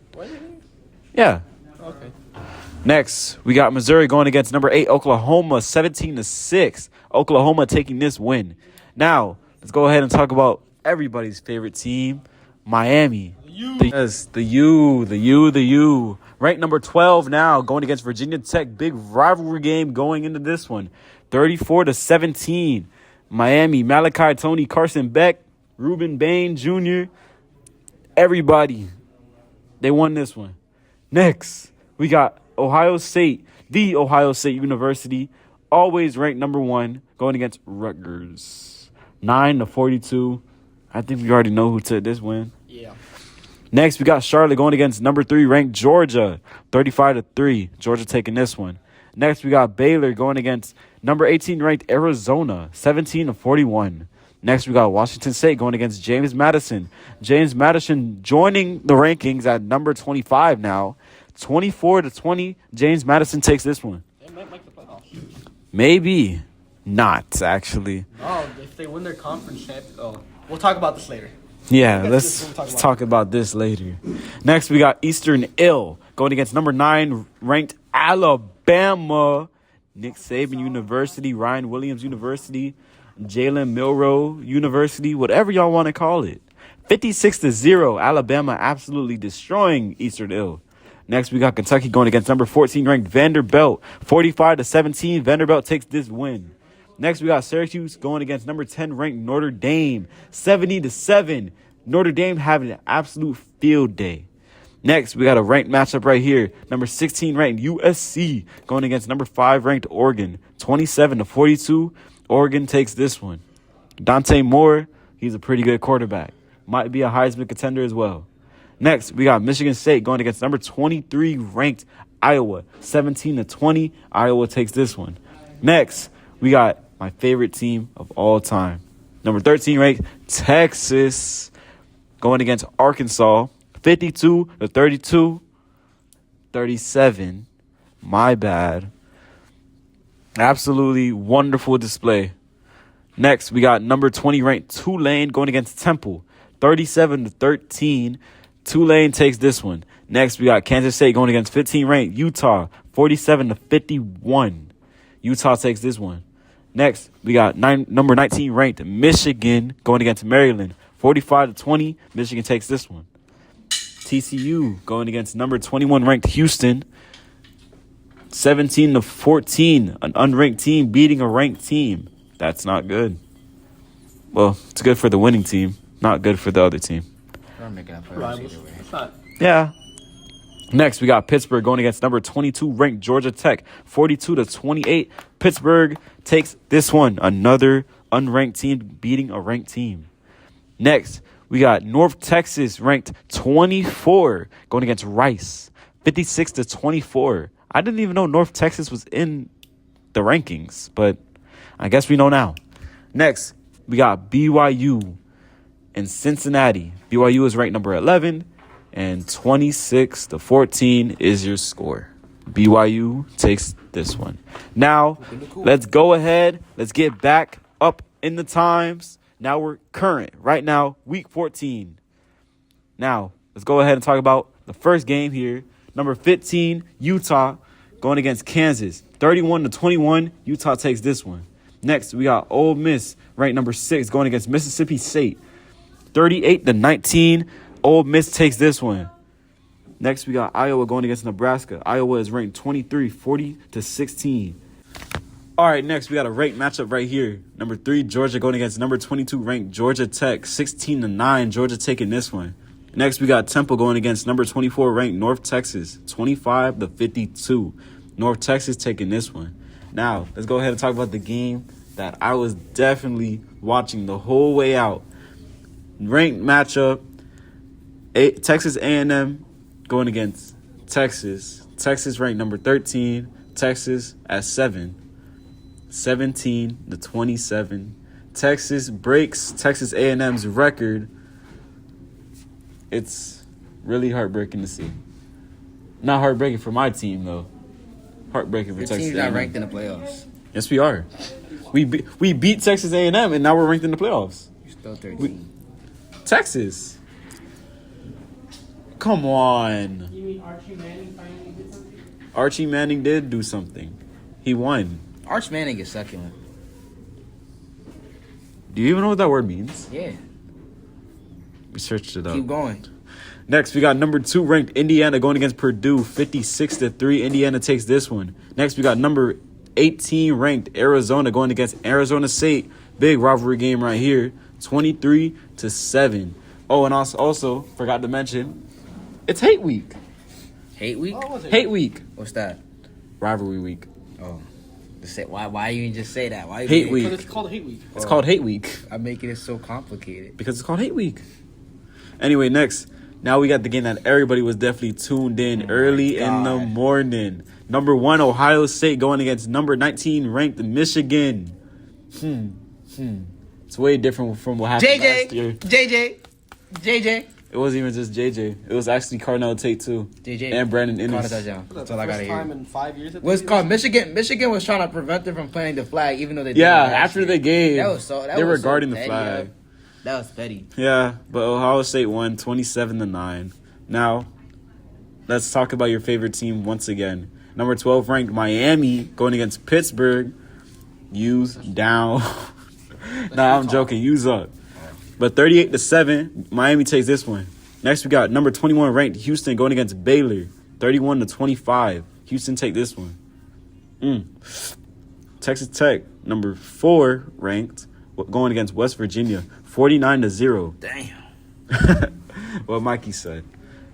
Yeah. Okay. Next, we got Missouri going against number 8, Oklahoma, 17-6. Oklahoma taking this win. Now, let's go ahead and talk about everybody's favorite team, Miami. The U. Ranked number 12 now, going against Virginia Tech. Big rivalry game going into this one. 34-17. Miami, Malachi Tony, Carson Beck, Reuben Bain Jr., everybody, they won this one. Next, we got Ohio State, the Ohio State University, always ranked number 1, going against Rutgers. 9-42. I think we already know who took this win. Yeah. Next, we got Charlotte going against number 3 ranked Georgia, 35-3. Georgia taking this one. Next, we got Baylor going against number 18 ranked Arizona, 17-41. Next, we got Washington State going against James Madison. James Madison joining the rankings at number 25 now, 24-20. James Madison takes this one. They might make the playoffs. Maybe not, actually. Oh, if they win their conference championship. Oh, we'll talk about this later. Yeah, let's talk about this later. Next, we got Eastern Ill going against number 9 ranked Alabama. Nick Saban University, Ryan Williams University, Jalen Milroe University, whatever y'all want to call it. 56-0, Alabama absolutely destroying Eastern Ill. Next, we got Kentucky going against number 14 ranked Vanderbilt. 45-17, Vanderbilt takes this win. Next, we got Syracuse going against number 10 ranked Notre Dame. 70-7, Notre Dame having an absolute field day. Next, we got a ranked matchup right here. Number 16 ranked USC going against number 5 ranked Oregon. 27-42. Oregon takes this one. Dante Moore, he's a pretty good quarterback. Might be a Heisman contender as well. Next, we got Michigan State going against number 23 ranked Iowa. 17-20. Iowa takes this one. Next, we got my favorite team of all time. Number 13 ranked Texas going against Arkansas. 52-32, 37. My bad. Absolutely wonderful display. Next, we got number 20 ranked Tulane going against Temple. 37-13. Tulane takes this one. Next, we got Kansas State going against 15 ranked Utah. 47-51. Utah takes this one. Next, we got number 19 ranked Michigan going against Maryland. 45-20. Michigan takes this one. TCU going against number 21 ranked Houston. 17-14. An unranked team beating a ranked team. That's not good. Well, it's good for the winning team, not good for the other team. We're making up playoffs either way. Yeah. Next, we got Pittsburgh going against number 22 ranked Georgia Tech. 42-28. Pittsburgh takes this one. Another unranked team beating a ranked team. Next, we We got North Texas ranked 24 going against Rice, 56-24. I didn't even know North Texas was in the rankings, but I guess we know now. Next, we got BYU in Cincinnati. BYU is ranked number 11, and 26-14 is your score. BYU takes this one. Now, let's go ahead. Let's get back up in the times. Now we're current. Right now, week 14. Now, let's go ahead and talk about the first game here. Number 15, Utah going against Kansas. 31-21, Utah takes this one. Next, we got Ole Miss, ranked number 6, going against Mississippi State. 38-19, Ole Miss takes this one. Next, we got Iowa going against Nebraska. Iowa is ranked 23, 40-16. All right, next, we got a ranked matchup right here. Number 3, Georgia going against number 22 ranked Georgia Tech. 16-9, Georgia taking this one. Next, we got Temple going against number 24 ranked North Texas. 25-52. North Texas taking this one. Now, let's go ahead and talk about the game that I was definitely watching the whole way out. Ranked matchup, Texas A&M going against Texas. Texas ranked number 13. Texas at 7. 17-27. Texas breaks Texas A&M's record. It's really heartbreaking to see. Not heartbreaking for my team, though. Heartbreaking for Your Texas team's A&M. not ranked in the playoffs. Yes, we are. We beat Texas A&M, and now we're ranked in the playoffs. You're still 13. Texas. Come on. You mean Archie Manning finally did something? Archie Manning did do something. He won. Arch Manning is succulent. Do you even know what that word means? Yeah. We searched it up. Keep going. Next, we got number 2 ranked Indiana going against Purdue, 56-3. Indiana takes this one. Next, we got number 18 ranked Arizona going against Arizona State. Big rivalry game right here, 23-7. Oh, and also forgot to mention, it's Hate Week. Hate week? Hate Week. What's that? Rivalry Week. Oh. Why you didn't just say that? Why you Hate didn't- Week. Because it's called Hate Week. It's called Hate Week I'm making it so complicated. because it's called Hate Week. Anyway, next. Now we got the game that everybody was definitely tuned in early in the morning. Number 1, Ohio State going against number 19 ranked Michigan. It's way different from what happened last year. JJ. It wasn't even just JJ. It was actually Cardinal Tate too. JJ. And Brandon Caught a Innes. touchdown. That's all I First gotta time hear. in 5 years. What's called Michigan? Michigan was trying to prevent them from planting the flag, even though they Yeah, did it last after year. the game, That they were was so guarding the petty, flag. yo. That was petty. Yeah, but Ohio State won 27-9. Now, let's talk about your favorite team once again. Number 12 ranked Miami going against Pittsburgh. Use down. Nah, I'm joking. Use up. But 38-7, Miami takes this one. Next, we got number 21 ranked Houston going against Baylor. 31-25. Houston take this one. Texas Tech, number 4 ranked, going against West Virginia. 49-0. Damn. What Mikey said.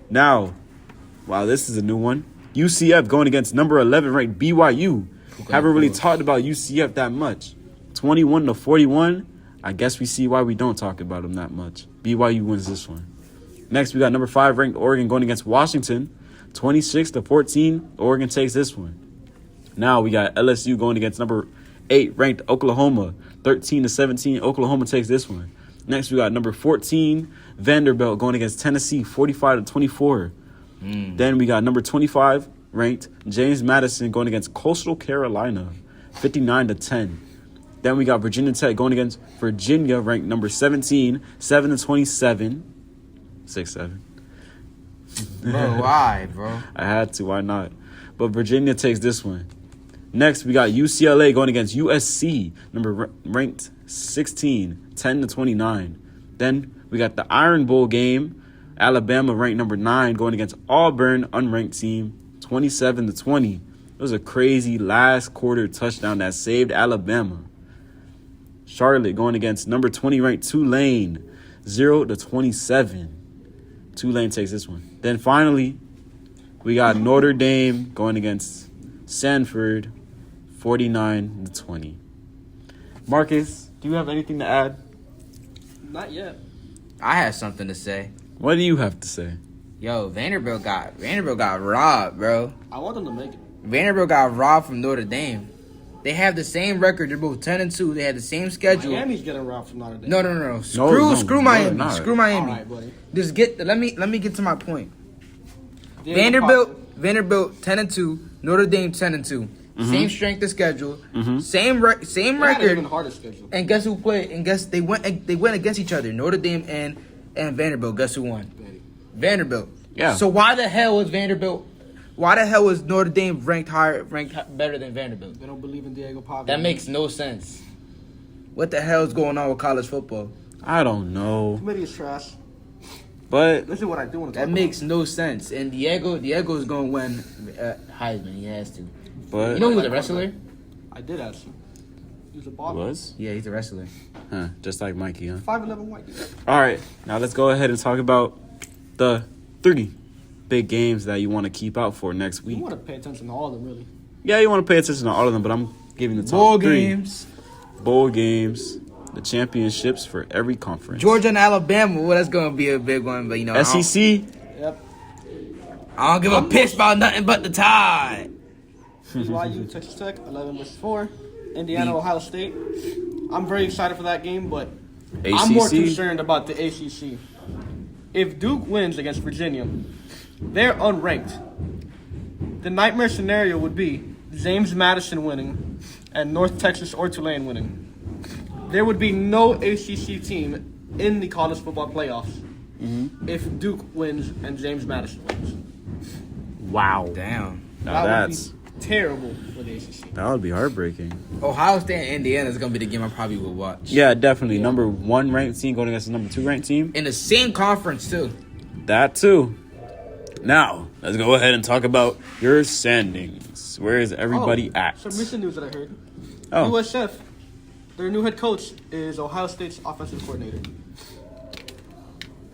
Now, wow, this is a new one. UCF going against number 11 ranked BYU. Haven't really talked about UCF that much. 21-41. I guess we see why we don't talk about them that much. BYU wins this one. Next, we got number 5 ranked Oregon going against Washington. 26-14. Oregon takes this one. Now we got LSU going against number 8 ranked Oklahoma. 13-17. Oklahoma takes this one. Next, we got number 14 Vanderbilt going against Tennessee. 45-24. Then we got number 25 ranked James Madison going against Coastal Carolina. 59-10. Then we got Virginia Tech going against Virginia, ranked number 17, 7-27. 6-7. Bro, why, bro? I had to. Why not? But Virginia takes this one. Next, we got UCLA going against USC, ranked 16, 10-29. Then we got the Iron Bowl game. Alabama ranked number 9 going against Auburn, unranked team, 27-20. It was a crazy last quarter touchdown that saved Alabama. Charlotte going against number 20 ranked Tulane, 0-27. Tulane takes this one. Then finally, we got Notre Dame going against Sanford, 49-20. Marcus, do you have anything to add? Not yet. I have something to say. What do you have to say? Yo, Vanderbilt got robbed, bro. I want them to make it. Vanderbilt got robbed from Notre Dame. They have the same record. They're both 10-2. They had the same schedule. Miami's getting robbed from Notre Dame. No. Screw Miami. not. Screw Miami. All right, buddy. Just let me get to my point. Diego Vanderbilt 10-2. Notre Dame 10-2. Same strength of schedule. Same They had an record. even harder schedule. And guess who played? And guess they went against each other. Notre Dame and Vanderbilt. Guess who won? Vanderbilt. Yeah. So why the hell was Vanderbilt? Why the hell was Notre Dame ranked better than Vanderbilt? They don't believe in Diego Pavia. That makes no sense. What the hell is going on with college football? I don't know. Committee is trash. But This is what I do want to That talk makes no sense. And Diego's going to win Heisman. He has to. but You know who's a wrestler? about. I did ask him. He was a he ball. was? Yeah, he's a wrestler. Huh, just like Mikey, huh? 5'11" white dude. All right, now let's go ahead and talk about the 3 big games that you want to keep out for next You week. want to pay attention to all of them, really. Yeah, you want to pay attention to all of them, but I'm giving the top Bowl 3. games. Bowl games, the championships for every conference. Georgia and Alabama. Well, that's going to be a big one. But, you know, SEC, Yep. I don't give a piss about nothing but the Tide. BYU, Texas Tech, 11-4. Indiana, Ohio State. I'm very excited for that game, but I'm more ACC. concerned about the ACC. If Duke wins against Virginia, they're unranked. The nightmare scenario would be James Madison winning and North Texas or Tulane winning. There would be no ACC team in the college football playoffs if Duke wins and James Madison wins. Wow. Damn. Now That would that's be terrible for the ACC. that would be heartbreaking. Ohio State and Indiana is going to be the game I probably will watch. Yeah, definitely. Number 1 ranked team going against the number 2 ranked team. In the same conference, too. That too. Now, let's go ahead and talk about your standings. Where is everybody at? Some recent news that I heard. Oh, USF, their new head coach is Ohio State's offensive coordinator.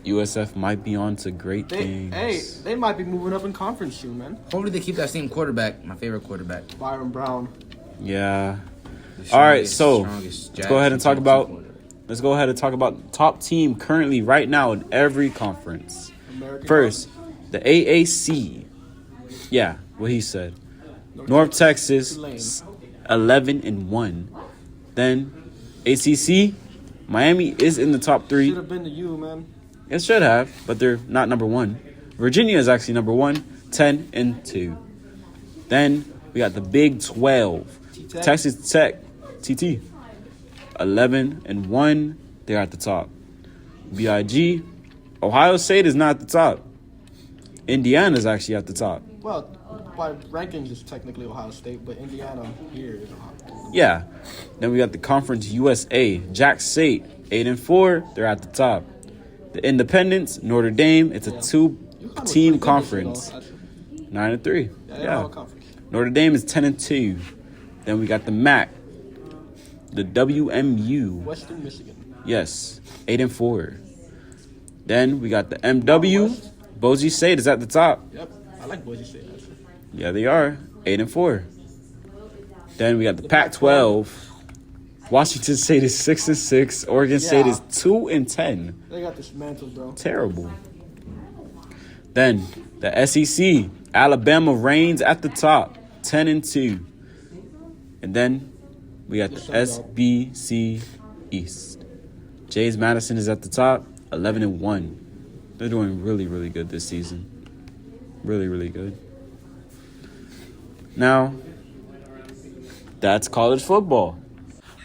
USF might be on to great things. They might be moving up in conference soon, man. Hopefully they keep that same quarterback, my favorite quarterback. Byron Brown. Yeah. The All right, strongest- so strongest let's go ahead and Jackson talk about. quarterback. Let's go ahead and talk about the top team currently right now in every conference. American First, the AAC. Yeah, what he said. North Texas, Tulane. 11-1. Then ACC, Miami is in the top 3. Should have been to you, man. It should have, but they're not number 1. Virginia is actually number 1, 10-2. Then we got the Big 12. T-Tech. Texas Tech, TT, 11-1. They're at the top. BIG, Ohio State is not at the top. Indiana is actually at the top. Well, by rankings, it's technically Ohio State, but Indiana here is Ohio State. Yeah. Then we got the Conference USA. Jack State, 8-4. They're at the top. The Independents, Notre Dame. It's a UConn was 2-team pretty good this year, conference. though, actually. 9-3. Yeah, they have a conference. Notre Dame is 10-2. Then we got the MAC. The WMU. Western Michigan. Yes. 8-4. Then we got the MW. Boise State is at the top. Yep. I like Boise State, actually. Yeah, they are. 8-4. Then we got the Pac-12. Washington State is 6-6. Oregon State Yeah. is 2-10. They got dismantled, bro. Terrible. Then the SEC. Alabama reigns at the top. 10-2. And then we got the SBC East. James Madison is at the top. 11-1. They're doing really, really good this season. Really, really good. Now, that's college football.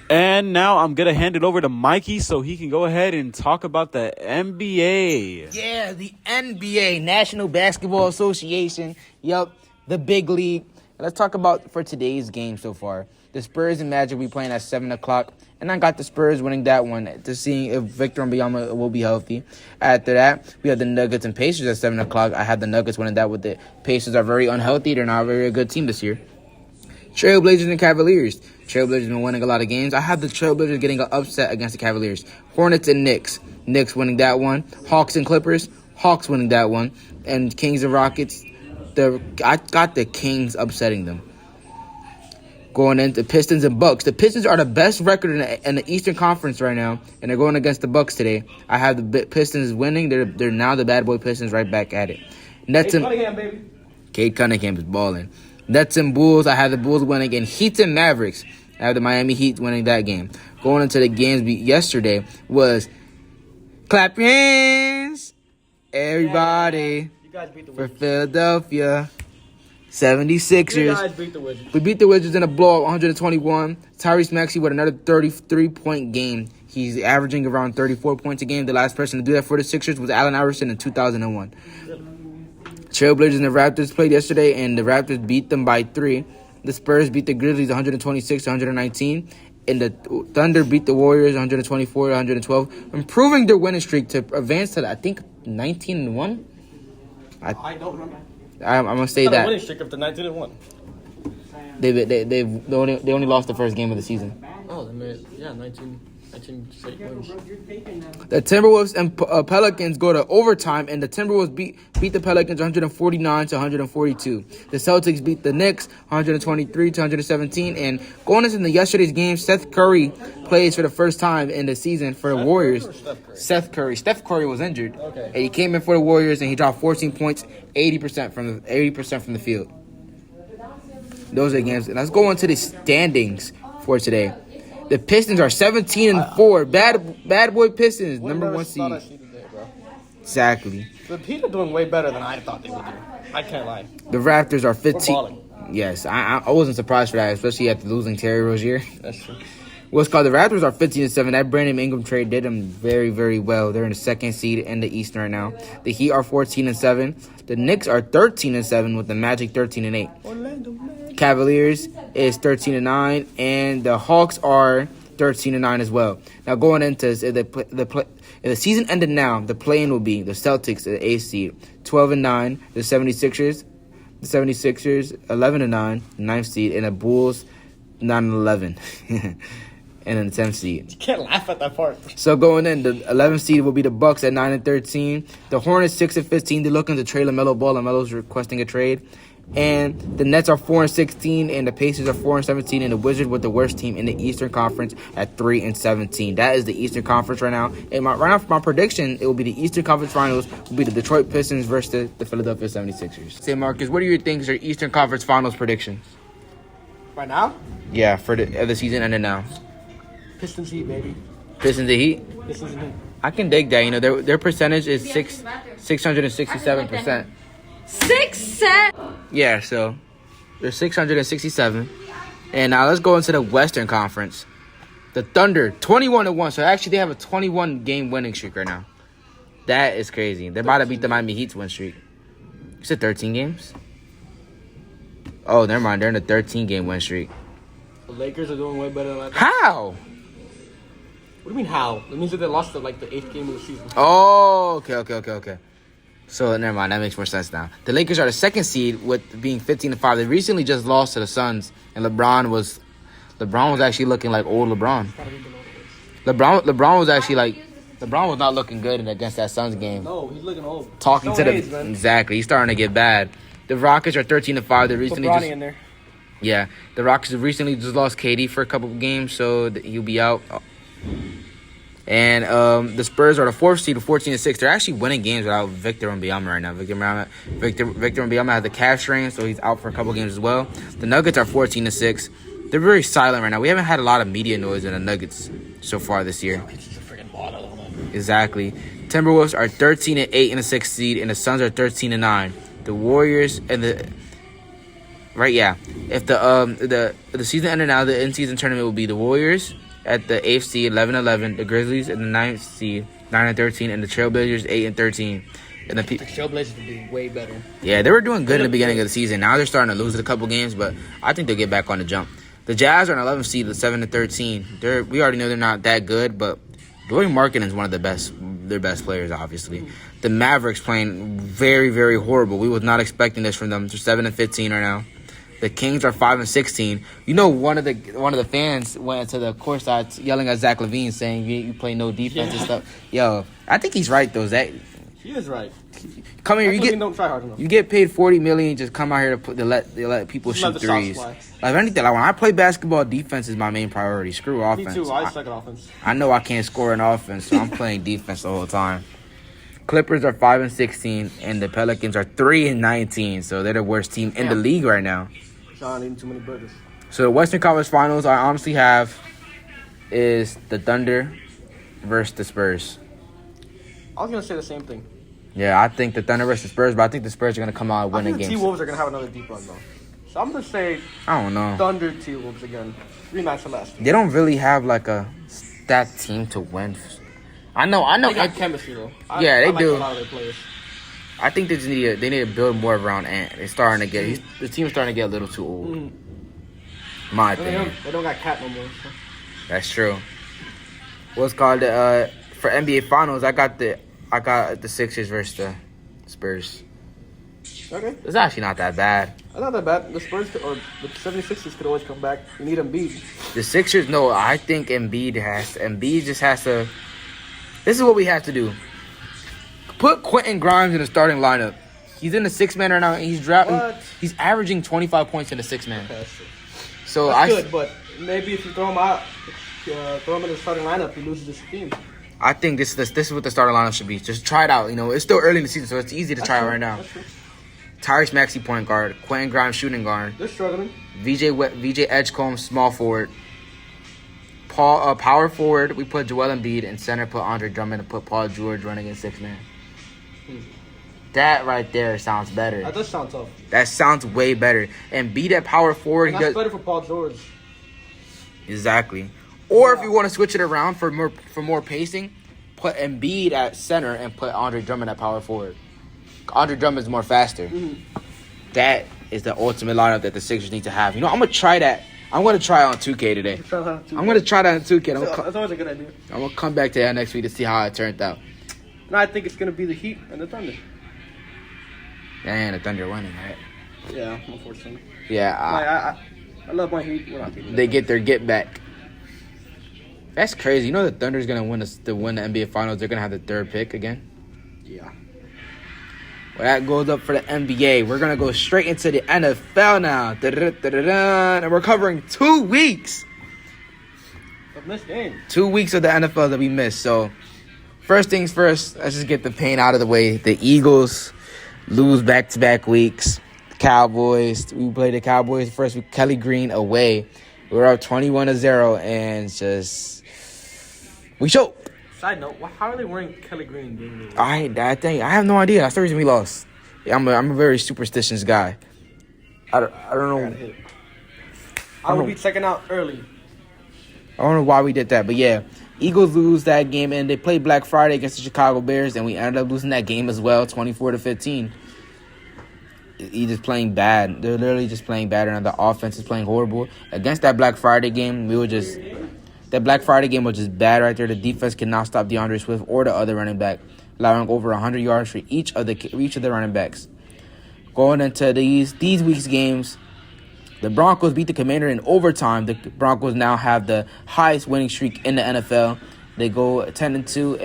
And now I'm going to hand it over to Mikey so he can go ahead and talk about the NBA. Yeah, the NBA, National Basketball Association. Yup, the big league. Let's talk about for today's game so far. The Spurs and Magic will be playing at 7 o'clock. And I got the Spurs winning that one to see if Victor Wembanyama will be healthy. After that, we have the Nuggets and Pacers at 7 o'clock. I have the Nuggets winning that with the Pacers are very unhealthy. They're not a very good team this year. Trailblazers and Cavaliers. Trailblazers been winning a lot of games. I have the Trailblazers getting an upset against the Cavaliers. Hornets and Knicks. Knicks winning that one. Hawks and Clippers. Hawks winning that one. And Kings and Rockets. I got the Kings upsetting them. going into Pistons and Bucks. The Pistons are the best record in the Eastern Conference right now, and they're going against the Bucks today. I have the Pistons winning. They're now the bad boy Pistons right back at it. Nets and Cunningham, baby. Cade Cunningham is balling. Nets and Bulls. I have the Bulls winning, and Heat and Mavericks. I have the Miami Heat winning that game. Going into the games yesterday was clap your hands, everybody, You guys beat the for Wizards. Philadelphia 76ers. You guys beat the Wizards. We beat the Wizards in a blowout, 121. Tyrese Maxey with another 33-point game. He's averaging around 34 points a game. The last person to do that for the Sixers was Allen Iverson in 2001. Trailblazers and the Raptors played yesterday, and the Raptors beat them by 3. The Spurs beat the Grizzlies 126-119. And the Thunder beat the Warriors 124-112, improving their winning streak to advance to, I think, 19-1. I don't remember. I'm gonna say Had a that winning streak up to 19-1. they only lost the first game of the season. Oh, they made 19 straight wins. The Timberwolves and Pelicans go to overtime, and the Timberwolves beat the Pelicans 149-142. The Celtics beat the Knicks 123-117. And going into yesterday's game, Steph Curry plays for the first time in the season for the Warriors. Steph Curry. Steph Curry was injured, and he came in for the Warriors, and he dropped 14 points, 80% from the field. Those are the games. Let's go into the standings for today. The Pistons are 17-4. Bad boy Pistons, number 1 seed. Exactly. The Heat are doing way better than I thought they would do. I can't lie. The Raptors are We're 15. balling. Yes, I wasn't surprised for that, especially after losing Terry Rozier. That's true. What's called the Raptors are 15-7. That Brandon Ingram trade did them very, very well. They're in the 2nd seed in the East right now. The Heat are 14-7. The Knicks are 13-7 with the Magic 13-8. Cavaliers is 13-9, and the Hawks are 13-9 as well. Now going into the season ended now, the play-in will be the Celtics at the 8th seed, 12-9. The 76ers 11-9, 9th seed, and the Bulls 9-11. And then the 10th seed. You can't laugh at that part. So going in, the 11th seed will be the Bucks at 9-13. The Hornets 6-15. They're looking to trade LaMelo Ball. LaMelo's requesting a trade. And the Nets are 4-16, and the Pacers are 4-17, and the Wizards with the worst team in the Eastern Conference at 3-17. That is the Eastern Conference right now. And right now, for my prediction, it will be the Eastern Conference Finals will be the Detroit Pistons versus the Philadelphia 76ers. Say, Marcus, what do you think is your Eastern Conference Finals predictions? Right now? Yeah, for the season ending now. Pistons Heat, baby. Pistons and Heat. Pistons and Heat. I can dig that. You know, their percentage is 667%. 6-7. Yeah, so they're 667. And now let's go into the Western Conference. The Thunder, 21-1. So actually, they have a 21-game winning streak right now. That is crazy. They're about to beat the Miami Heat's win streak. You said 13 games? Oh, never mind. They're in a 13-game win streak. The Lakers are doing way better than I thought. How? What do you mean how? It means that they lost the 8th game of the season. Oh, okay. So never mind. That makes more sense now. The Lakers are the 2nd seed with being 15-5. They recently just lost to the Suns, and LeBron was actually looking like old LeBron. LeBron was not looking good against that Suns game. No, he's looking old. Talking to the age, man. exactly, he's starting to get bad. The Rockets are 13-5. They recently Put Bronny in there. yeah, the Rockets have recently just lost KD for a couple of games, so he'll be out. And the Spurs are the 4th seed, 14-6. They're actually winning games without Victor Wembanyama right now. Victor Wembanyama has the calf strain, so he's out for a couple of games as well. The Nuggets are 14-6. They're very silent right now. We haven't had a lot of media noise in the Nuggets so far this year. Exactly. Timberwolves are 13-8 in the 6th seed, and the Suns are 13-9. The Warriors and the If the season ended now, the in-season tournament will be the Warriors at the 8th seed, 11-11. The Grizzlies in the 9th seed, 9-13, and the Trailblazers 8-13. And the Trailblazers would be way better. Yeah, they were doing good in the beginning of the season. Now they're starting to lose a couple games, but I think they'll get back on the jump. The Jazz are an 11th seed, 7-13. We already know they're not that good, but Laurie Markkanen is one of their best players, obviously. The Mavericks playing very, very horrible. We was not expecting this from them. They're 7-15 right now. The Kings are 5-16. You know, one of the fans went to the courtside yelling at Zach LaVine, saying you play no defense and stuff. Yo, I think he's right though. Zach, He is right. Come here, Don't try hard enough. you get paid $40 million. Just come out here to let people Just shoot let the shots threes. fly. Like anything, like when I play basketball, defense is my main priority. Screw Me offense. too. I suck at offense. I know I can't score in offense, so I'm playing defense the whole time. Clippers are 5-16, and the Pelicans are 3-19. So they're the worst team in the league right now. Sean eating too many burgers. So the Western Conference Finals, I honestly have is the Thunder versus the Spurs. I was gonna say the same thing. Yeah, I think the Thunder versus Spurs, but I think the Spurs are gonna come out and I win the think the game. T-Wolves are gonna have another deep run though. So I'm gonna say I don't know. Thunder T-Wolves again. Rematch of last year. They don't really have like a stacked team to win. I know. They got chemistry though. Yeah, they I like do. a lot of their players. I think they just need to build more around Ant. They're starting to get the team's starting to get a little too old. My opinion. They don't got Cat no more. So. That's true. What's called for NBA Finals? I got the Sixers versus the Spurs. Okay. It's actually not that bad. That's not that bad. The Spurs or the 76ers could always come back. You need Embiid. The Sixers, no, I think Embiid just has to. This is what we have to do. Put Quentin Grimes in the starting lineup. He's in the 6-man right now, and he's averaging 25 points in the 6-man. Okay, that's true. So That's good, but maybe if you throw him out, throw him in the starting lineup, he loses this team. I think this is what the starting lineup should be. Just try it out. You know, it's still early in the season, so it's easy to try it right now. That's true. Tyrese Maxey point guard, Quentin Grimes shooting guard, They're struggling. VJ Edgecombe small forward, power forward. We put Joel Embiid, and center put Andre Drummond, and put Paul George running in 6-man. That right there sounds better. That does sound tough. That sounds way better. And be that power forward. And that's better for Paul George. Exactly. Or if you want to switch it around for more pacing, put Embiid at center and put Andre Drummond at power forward. Andre Drummond is more faster. That is the ultimate lineup that the Sixers need to have. You know, I'm gonna try that. I'm gonna try on 2K today. I'm gonna try that on 2K. That's always a good idea. I'm gonna come back to that next week to see how it turned out. And I think it's gonna be the Heat and the Thunder. And the Thunder winning, right? Yeah, unfortunately. Yeah, I love my Heat. We're not they get their get back. That's crazy. You know the Thunder's gonna win the NBA Finals. They're gonna have the 3rd pick again. Yeah. Well, that goes up for the NBA. We're gonna go straight into the NFL now. And we're covering 2 weeks. Of this game. 2 weeks of the NFL that we missed. So, first things first, let's just get the pain out of the way. The Eagles lose back-to-back weeks. Cowboys, we played the Cowboys first week. Kelly Green away. We were up 21-0 and we choked. Side note, how are they wearing Kelly Green during the I have no idea. That's the reason we lost. Yeah, I'm a very superstitious guy. I don't know. I would be checking out early. I don't know why we did that, but yeah. Eagles lose that game, and they played Black Friday against the Chicago Bears, and we ended up losing that game as well, 24-15. He's just playing bad. They're literally just playing bad, and the offense is playing horrible. Against that Black Friday game, that Black Friday game was just bad right there. The defense cannot stop DeAndre Swift or the other running back, allowing over 100 yards for each of the running backs. Going into these week's games, the Broncos beat the Commanders in overtime. The Broncos now have the highest winning streak in the NFL. They go 10-2,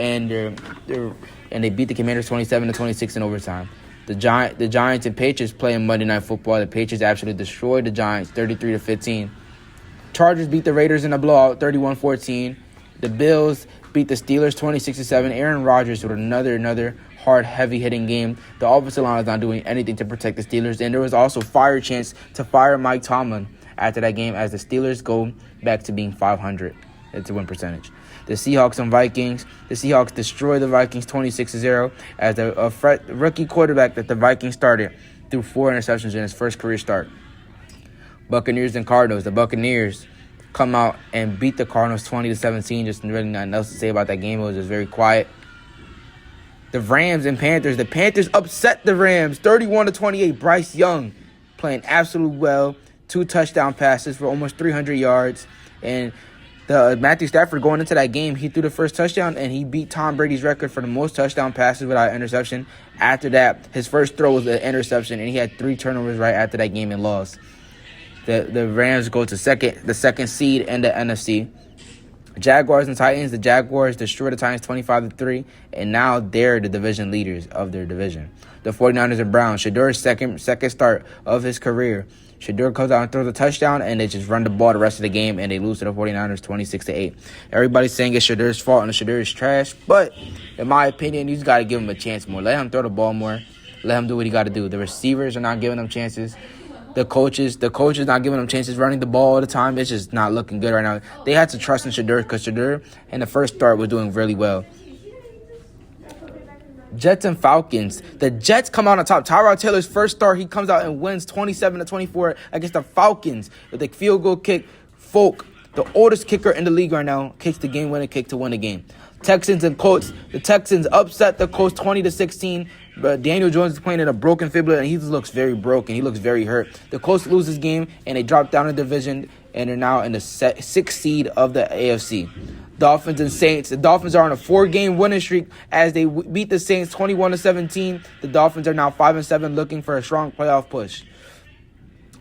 and they beat the Commanders 27-26 in overtime. The Giants and Patriots playing Monday Night Football. The Patriots absolutely destroyed the Giants 33-15. Chargers beat the Raiders in a blowout 31-14. The Bills beat the Steelers 26-7. Aaron Rodgers with another hard, heavy-hitting game. The offensive line is not doing anything to protect the Steelers. And there was also fire chance to fire Mike Tomlin after that game as the Steelers go back to being 500. It's a win percentage. The Seahawks and Vikings. The Seahawks destroy the Vikings 26-0 as a rookie quarterback that the Vikings started threw 4 interceptions in his first career start. Buccaneers and Cardinals. The Buccaneers come out and beat the Cardinals 20-17. Just really nothing else to say about that game. It was just very quiet. The Rams and Panthers. The Panthers upset the Rams 31-28. Bryce Young playing absolutely well. 2 touchdown passes for almost 300 yards. And Matthew Stafford going into that game, he threw the first touchdown and he beat Tom Brady's record for the most touchdown passes without interception. After that, his first throw was an interception and he had 3 turnovers right after that game and lost. The Rams go to the second seed in the NFC. Jaguars and Titans. The Jaguars destroyed the Titans 25-3, and now they're the division leaders of their division. The 49ers and Browns. Shadur's second start of his career. Shadur comes out and throws a touchdown, and they just run the ball the rest of the game, and they lose to the 49ers 26-8. Everybody's saying it's Shadur's fault, and Shadur is trash. But in my opinion, you just got to give him a chance more. Let him throw the ball more. Let him do what he got to do. The receivers are not giving him chances. The coaches not giving them chances running the ball all the time. It's just not looking good right now. They had to trust in Shadur because Shadur in the first start was doing really well. Jets and Falcons. The Jets come out on top. Tyrod Taylor's first start, he comes out and wins 27-24 against the Falcons with a field goal kick. Folk, the oldest kicker in the league right now, kicks the game-winning kick to win the game. Texans and Colts. The Texans upset the Colts 20-16. But Daniel Jones is playing in a broken fibula, and he just looks very broken. He looks very hurt. The Colts lose this game, and they drop down the division, and they're now in the sixth seed of the AFC. Dolphins and Saints. The Dolphins are on a 4-game winning streak as they beat the Saints 21-17. The Dolphins are now 5-7, looking for a strong playoff push.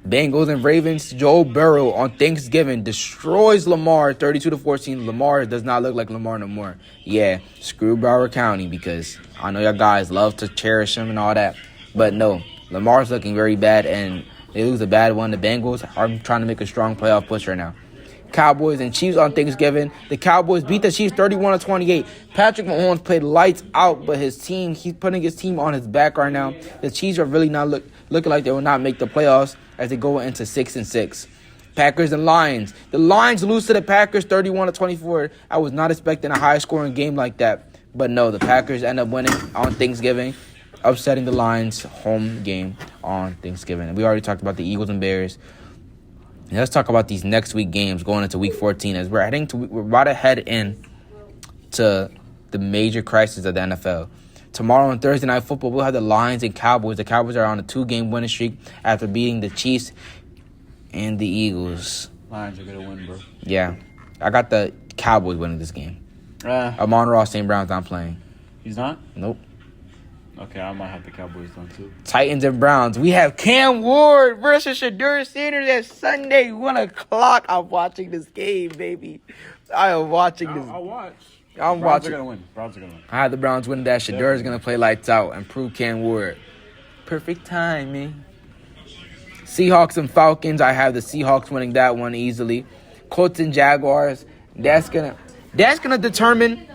Bengals and Ravens. Joe Burrow on Thanksgiving destroys Lamar 32-14. Lamar does not look like Lamar no more. Yeah, screw Broward County because I know y'all guys love to cherish him and all that. But no, Lamar's looking very bad, and they lose a bad one. The Bengals are trying to make a strong playoff push right now. Cowboys and Chiefs on Thanksgiving. The Cowboys beat the Chiefs 31-28. Patrick Mahomes played lights out, but he's putting his team on his back right now. The Chiefs are really not looking like they will not make the playoffs as they go into 6-6. Packers and Lions. The Lions lose to the Packers 31-24. I was not expecting a high-scoring game like that. But no, the Packers end up winning on Thanksgiving, upsetting the Lions home game on Thanksgiving. And we already talked about the Eagles and Bears. Now let's talk about these next week games going into Week 14 as we're about to head in to the major crisis of the NFL. Tomorrow on Thursday Night Football, we'll have the Lions and Cowboys. The Cowboys are on a 2-game winning streak after beating the Chiefs and the Eagles. Lions are going to win, bro. Yeah. I got the Cowboys winning this game. Amon-Ra St. Brown's not playing. He's not? Nope. Okay, I might have the Cowboys done too. Titans and Browns. We have Cam Ward versus Shadur Sanders at Sunday, 1 o'clock. I'm watching this game, baby. I am watching this. I'll watch. I'm Browns watching. are going to win. Browns are going to win. I had the Browns winning that. Shadur is going to play lights out and prove Cam Ward. Perfect timing. Seahawks and Falcons. I have the Seahawks winning that one easily. Colts and Jaguars. That's gonna determine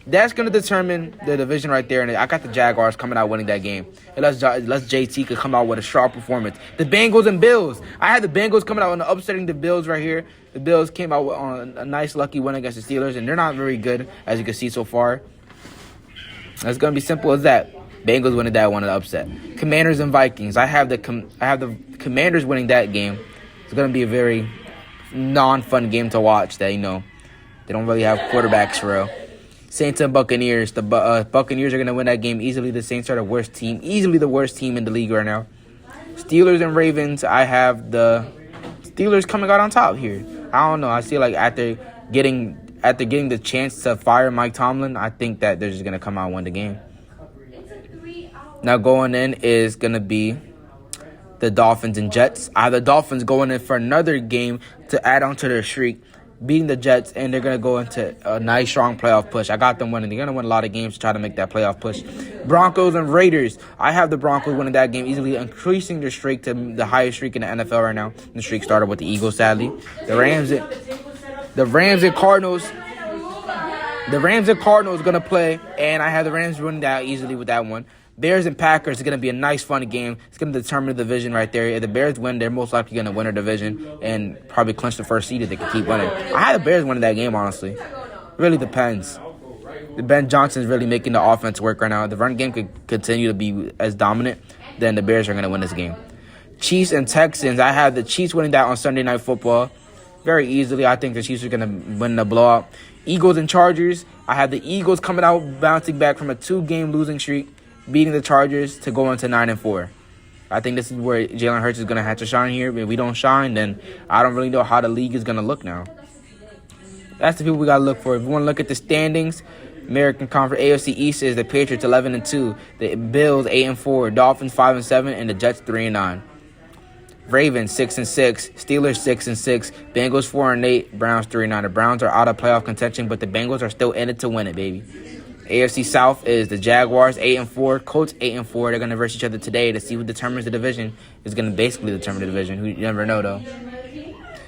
the division right there. And I got the Jaguars coming out winning that game. Unless JT could come out with a sharp performance. The Bengals and Bills. I had the Bengals coming out and upsetting the Bills right here. The Bills came out on a nice lucky win against the Steelers, and they're not very good, as you can see so far. It's going to be simple as that. Bengals winning that one, an upset. Commanders and Vikings. I have the Commanders winning that game. It's going to be a very non-fun game to watch that, they don't really have quarterbacks for real. Saints and Buccaneers. The Buccaneers are going to win that game easily. The Saints are the worst team. Easily the worst team in the league right now. Steelers and Ravens. I have the Steelers coming out on top here. I don't know. I feel like after getting the chance to fire Mike Tomlin, I think that they're just going to come out and win the game. Now going in is going to be the Dolphins and Jets. I have the Dolphins going in for another game to add on to their streak, beating the Jets, and they're going to go into a nice, strong playoff push. I got them winning. They're going to win a lot of games to try to make that playoff push. Broncos and Raiders. I have the Broncos winning that game easily, increasing their streak to the highest streak in the NFL right now. The streak started with the Eagles, sadly. The Rams and Cardinals. The Rams and Cardinals going to play, and I have the Rams winning that easily with that one. Bears and Packers is going to be a nice, fun game. It's going to determine the division right there. If the Bears win, they're most likely going to win their division and probably clinch the first seed if they can keep winning. I had the Bears winning that game, honestly. Really depends. Ben Johnson's really making the offense work right now. The run game could continue to be as dominant, then the Bears are going to win this game. Chiefs and Texans. I have the Chiefs winning that on Sunday Night Football very easily. I think the Chiefs are going to win the blowout. Eagles and Chargers. I have the Eagles coming out, bouncing back from a 2-game losing streak, beating the Chargers to go into 9-4. I think this is where Jalen Hurts is going to have to shine here. If we don't shine, then I don't really know how the league is going to look now. That's the people we got to look for. If you want to look at the standings, American Conference AFC East is the Patriots 11-2, the Bills 8-4, Dolphins 5-7, and the Jets 3-9. Ravens 6-6, Steelers 6-6, Bengals 4-8, Browns 3-9. The Browns are out of playoff contention, but the Bengals are still in it to win it, baby. AFC South is the Jaguars 8-4, Colts 8-4. They're gonna verse each other today to see who determines the division. Is gonna basically determine the division. Who you never know though.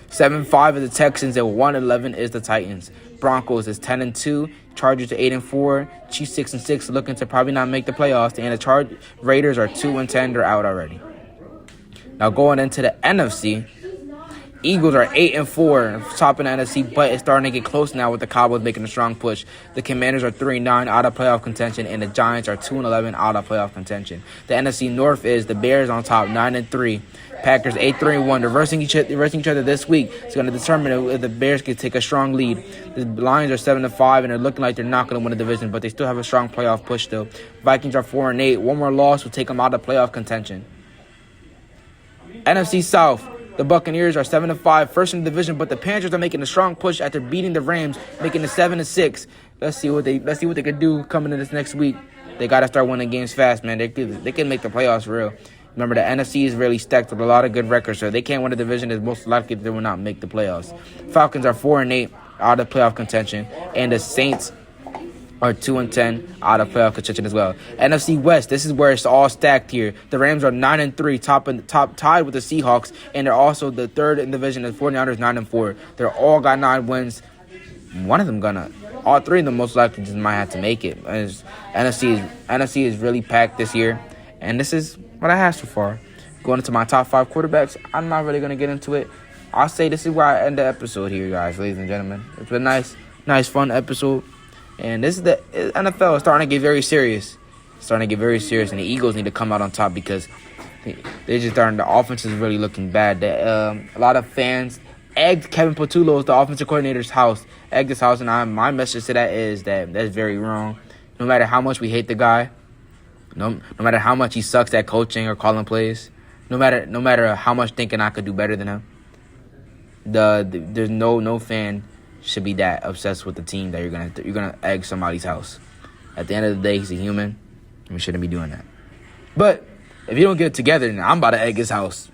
7-5 is the Texans and 1-11 is the Titans. Broncos is 10-2, Chargers are 8-4, Chiefs 6-6, looking to probably not make the playoffs, and the Raiders are 2-10. They're out already. Now going into the NFC, Eagles are 8-4, topping the NFC, but it's starting to get close now with the Cowboys making a strong push. The Commanders are 3-9 out of playoff contention, and the Giants are 2-11 out of playoff contention. The NFC North is the Bears on top, 9-3. Packers 8-3-1. They're versing each other this week. It's going to determine if the Bears can take a strong lead. The Lions are 7-5, and they're looking like they're not going to win the division, but they still have a strong playoff push still. Vikings are 4-8. One more loss will take them out of playoff contention. NFC South. The Buccaneers are 7-5, first in the division, but the Panthers are making a strong push after beating the Rams, making it 7-6. Let's see what they can do coming in this next week. They got to start winning games fast, man. They can make the playoffs real. Remember, the NFC is really stacked with a lot of good records, so they can't win the division. It's most likely they will not make the playoffs. Falcons are 4-8 out of playoff contention, and the Saints are 2-10 out of playoff contention as well. NFC West, this is where it's all stacked here. The Rams are 9-3, top tied with the Seahawks, and they're also the third in the division. The 49ers 9-4. They're all got 9 wins. All three of them most likely just might have to make it. NFC is really packed this year, and this is what I have so far. Going into my top 5 quarterbacks, I'm not really gonna get into it. I'll say this is where I end the episode here, guys, ladies and gentlemen. It's been a nice, fun episode. And this is the NFL is starting to get very serious. And the Eagles need to come out on top because they're just starting. The offense is really looking bad. A lot of fans egged Kevin Patullo's, the offensive coordinator's house. Egged his house, and my message to that is that that's very wrong. No matter how much we hate the guy, no matter how much he sucks at coaching or calling plays, no matter how much thinking I could do better than him, there's no fan should be that obsessed with the team that you're gonna egg somebody's house. At the end of the day, he's a human, and we shouldn't be doing that. But if you don't get it together, then I'm about to egg his house.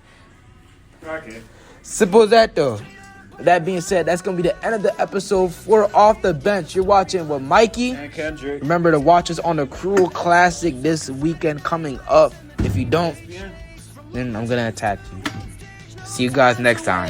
Okay. Simple as that, though. With that being said, that's gonna be the end of the episode for Off the Bench. You're watching with Mikey And Kendrick. Remember to watch us on the Cruel Classic this weekend coming up. If you don't, then I'm gonna attack you. See you guys next time.